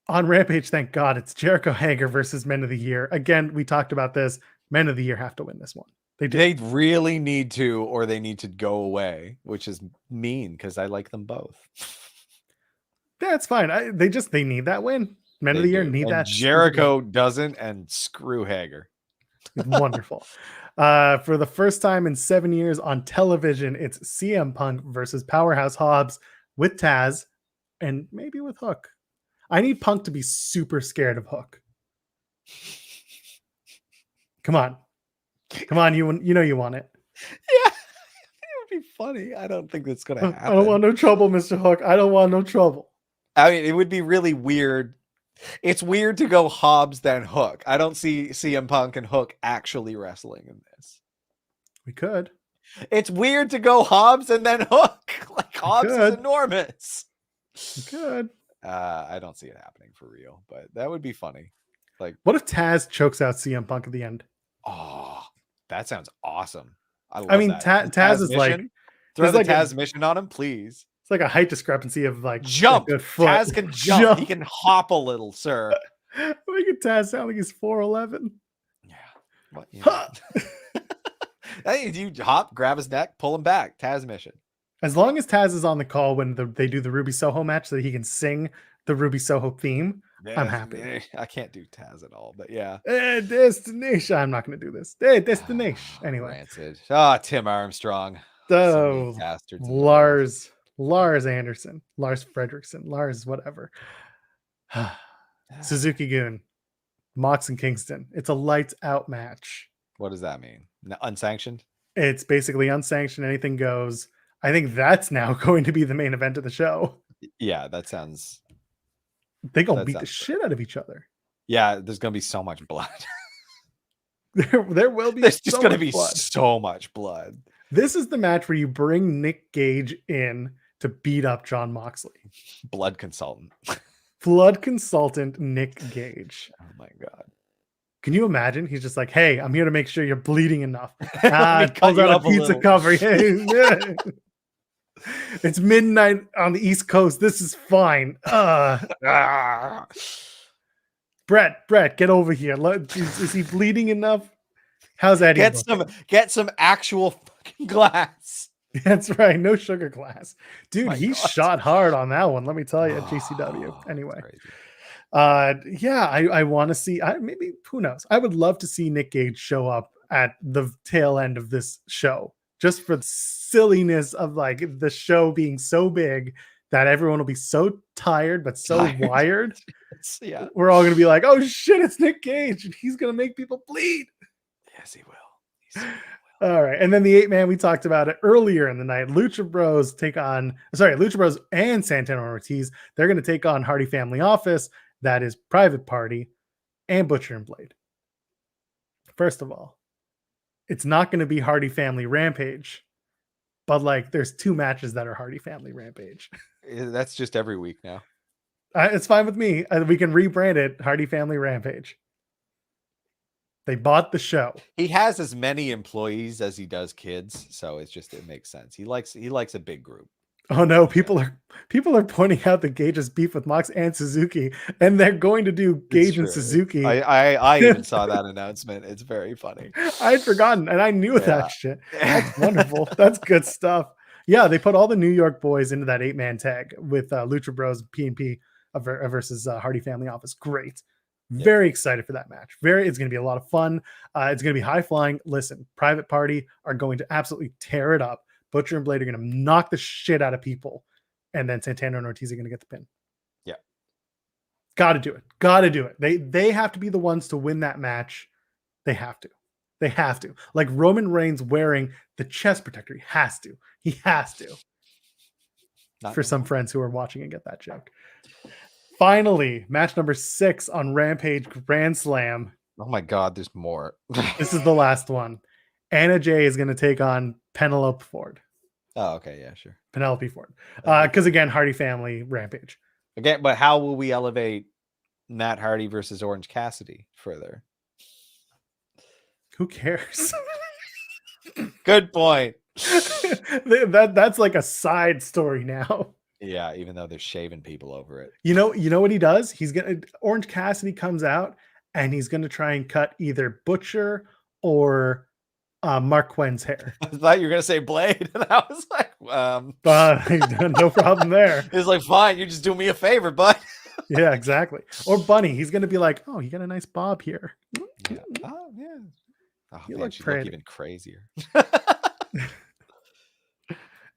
On Rampage, thank God, it's Jericho Hager versus Men of the Year. Again, we talked about this. Men of the Year have to win this one. They really need to, or they need to go away, which is mean because I like them both. That's fine. They need that win. Men of the Year need that. Jericho doesn't, and screw Hager. Wonderful. For the first time in 7 years on television, it's CM Punk versus Powerhouse Hobbs with Taz and maybe with Hook. I need Punk to be super scared of Hook. Come on, you know you want it. Yeah, it would be funny. I don't think that's gonna happen. I don't want no trouble, Mr. Hook. I don't want no trouble. I mean, it would be really weird. It's weird to go Hobbs then Hook. I don't see CM Punk and Hook actually wrestling in this. We could. It's weird to go Hobbs and then Hook. Like Hobbs is enormous. We could. I don't see it happening for real, but that would be funny. Like, what if Taz chokes out CM Punk at the end? Oh, that sounds awesome. I mean, Taz is mission? like, throw the Taz mission on him, please. It's like a height discrepancy of like Jump. a good foot. Taz can jump. He can hop a little, sir. Look at Taz sound like he's 4'11". Yeah. What? Hey, you hop, grab his neck, pull him back. Taz mission. As long as Taz is on the call when they do the Ruby Soho match so that he can sing the Ruby Soho theme, I'm happy. I can't do Taz at all, but yeah. Destination. I'm not going to do this. Destination. Anyway. Rancid. Ah, Tim Armstrong. So Lars Anderson, Lars Fredrickson, Lars whatever. Suzuki Gun, Mox and Kingston. It's a lights out match. What does that mean? Unsanctioned? It's basically unsanctioned. Anything goes. I think that's now going to be the main event of the show. Yeah, that sounds. They gonna beat the shit out of each other. Yeah, there's gonna be so much blood. there will be. There's just gonna be so much blood. This is the match where you bring Nick Gage in to beat up Jon Moxley. Blood consultant. Blood consultant Nick Gage. Oh my god. Can you imagine? He's just like, hey, I'm here to make sure you're bleeding enough. Pulls out a pizza cover. It's midnight on the East Coast. This is fine. Brett, get over here. Is he bleeding enough? How's that? Get some actual fucking glass. That's right. No sugar glass. Dude, he shot hard on that one. Let me tell you, at GCW. Anyway. I want to see, maybe, who knows? I would love to see Nick Gage show up at the tail end of this show, just for the silliness of like the show being so big that everyone will be so tired, but so wired. Yeah. We're all going to be like, oh shit, it's Nick Gage. And he's going to make people bleed. Yes, he will. All right. And then the 8-man, we talked about it earlier in the night. Lucha Bros and Santana Ortiz. They're going to take on Hardy Family Office. That is Private Party and Butcher and Blade. First of all, it's not going to be Hardy Family Rampage, but like there's 2 matches that are Hardy Family Rampage. That's just every week now. It's fine with me. We can rebrand it Hardy Family Rampage. They bought the show. He has as many employees as he does kids, so it makes sense. He likes a big group. Oh no, people are pointing out that Gage's beef with Mox and Suzuki, and they're going to do Gage and Suzuki. I even saw that announcement. It's very funny. I had forgotten, and I knew that shit. That's wonderful. That's good stuff. Yeah, they put all the New York boys into that 8-man tag with Lucha Bros, P&P versus Hardy Family Office. Great. Very excited for that match. It's going to be a lot of fun. It's going to be high flying. Listen, Private Party are going to absolutely tear it up. Butcher and Blade are going to knock the shit out of people. And then Santana and Ortiz are going to get the pin. Yeah. Got to do it. They have to be the ones to win that match. They have to. Like Roman Reigns wearing the chest protector. He has to. For some friends who are watching and get that joke. Finally, match number 6 on Rampage Grand Slam. Oh my God, there's more. This is the last one. Anna Jay is going to take on Penelope Ford. Oh, okay. Yeah, sure. Penelope Ford. Because again, Hardy Family Rampage. Again, but how will we elevate Matt Hardy versus Orange Cassidy further? Who cares? Good point. That's like a side story now. Yeah, even though they're shaving people over it. You know what he does? Orange Cassidy comes out and he's gonna try and cut either Butcher or Mark Quinn's hair. I thought you were gonna say Blade, and I was like, no problem there. It's like, fine, you're just doing me a favor, bud. Yeah, exactly. Or Bunny, he's gonna be like, oh, you got a nice bob here. Yeah. Oh yeah. Oh, you man, look she's pretty. like even crazier.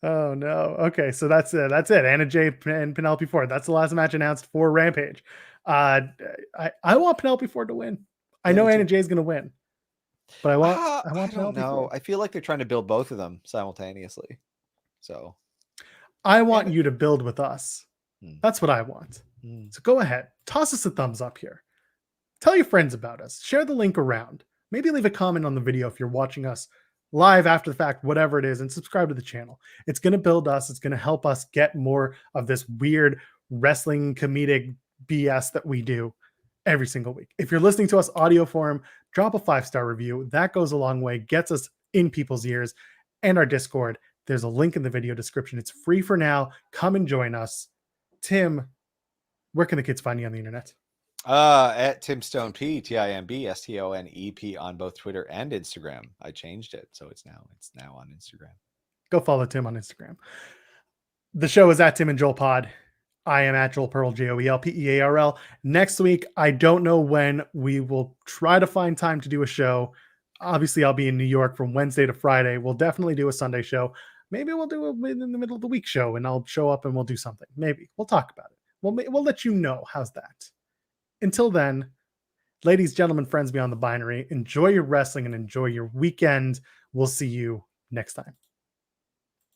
Oh no. Okay, so that's it. Anna Jay and Penelope Ford. That's the last match announced for Rampage. I want Penelope Ford to win. I know Anna Jay's gonna win. But I want Penelope Ford. I feel like they're trying to build both of them simultaneously. So I want you to build with us. That's what I want. So go ahead. Toss us a thumbs up here. Tell your friends about us. Share the link around. Maybe leave a comment on the video if you're watching us live after the fact, whatever it is, and subscribe to the channel. It's going to build us. It's going to help us get more of this weird wrestling comedic BS that we do every single week. If you're listening to us audio form, drop a 5-star review. That goes a long way, gets us in people's ears and our Discord There's a link in the video description. It's free for now. Come and join us. Tim, where can the kids find you on the internet? At Tim Stone P, TIMBSTONEP on both Twitter and Instagram. I changed it, so it's now on Instagram. Go follow Tim on Instagram. The show is at Tim and Joel Pod. I am at Joel Pearl, JOELPEARL. Next week, I don't know when. We will try to find time to do a show. Obviously, I'll be in New York from Wednesday to Friday. We'll definitely do a Sunday show. Maybe we'll do a in the middle of the week show, and I'll show up and we'll do something. Maybe we'll talk about it. We'll let you know. How's that? Until then, ladies, gentlemen, friends beyond the binary, enjoy your wrestling and enjoy your weekend. We'll see you next time.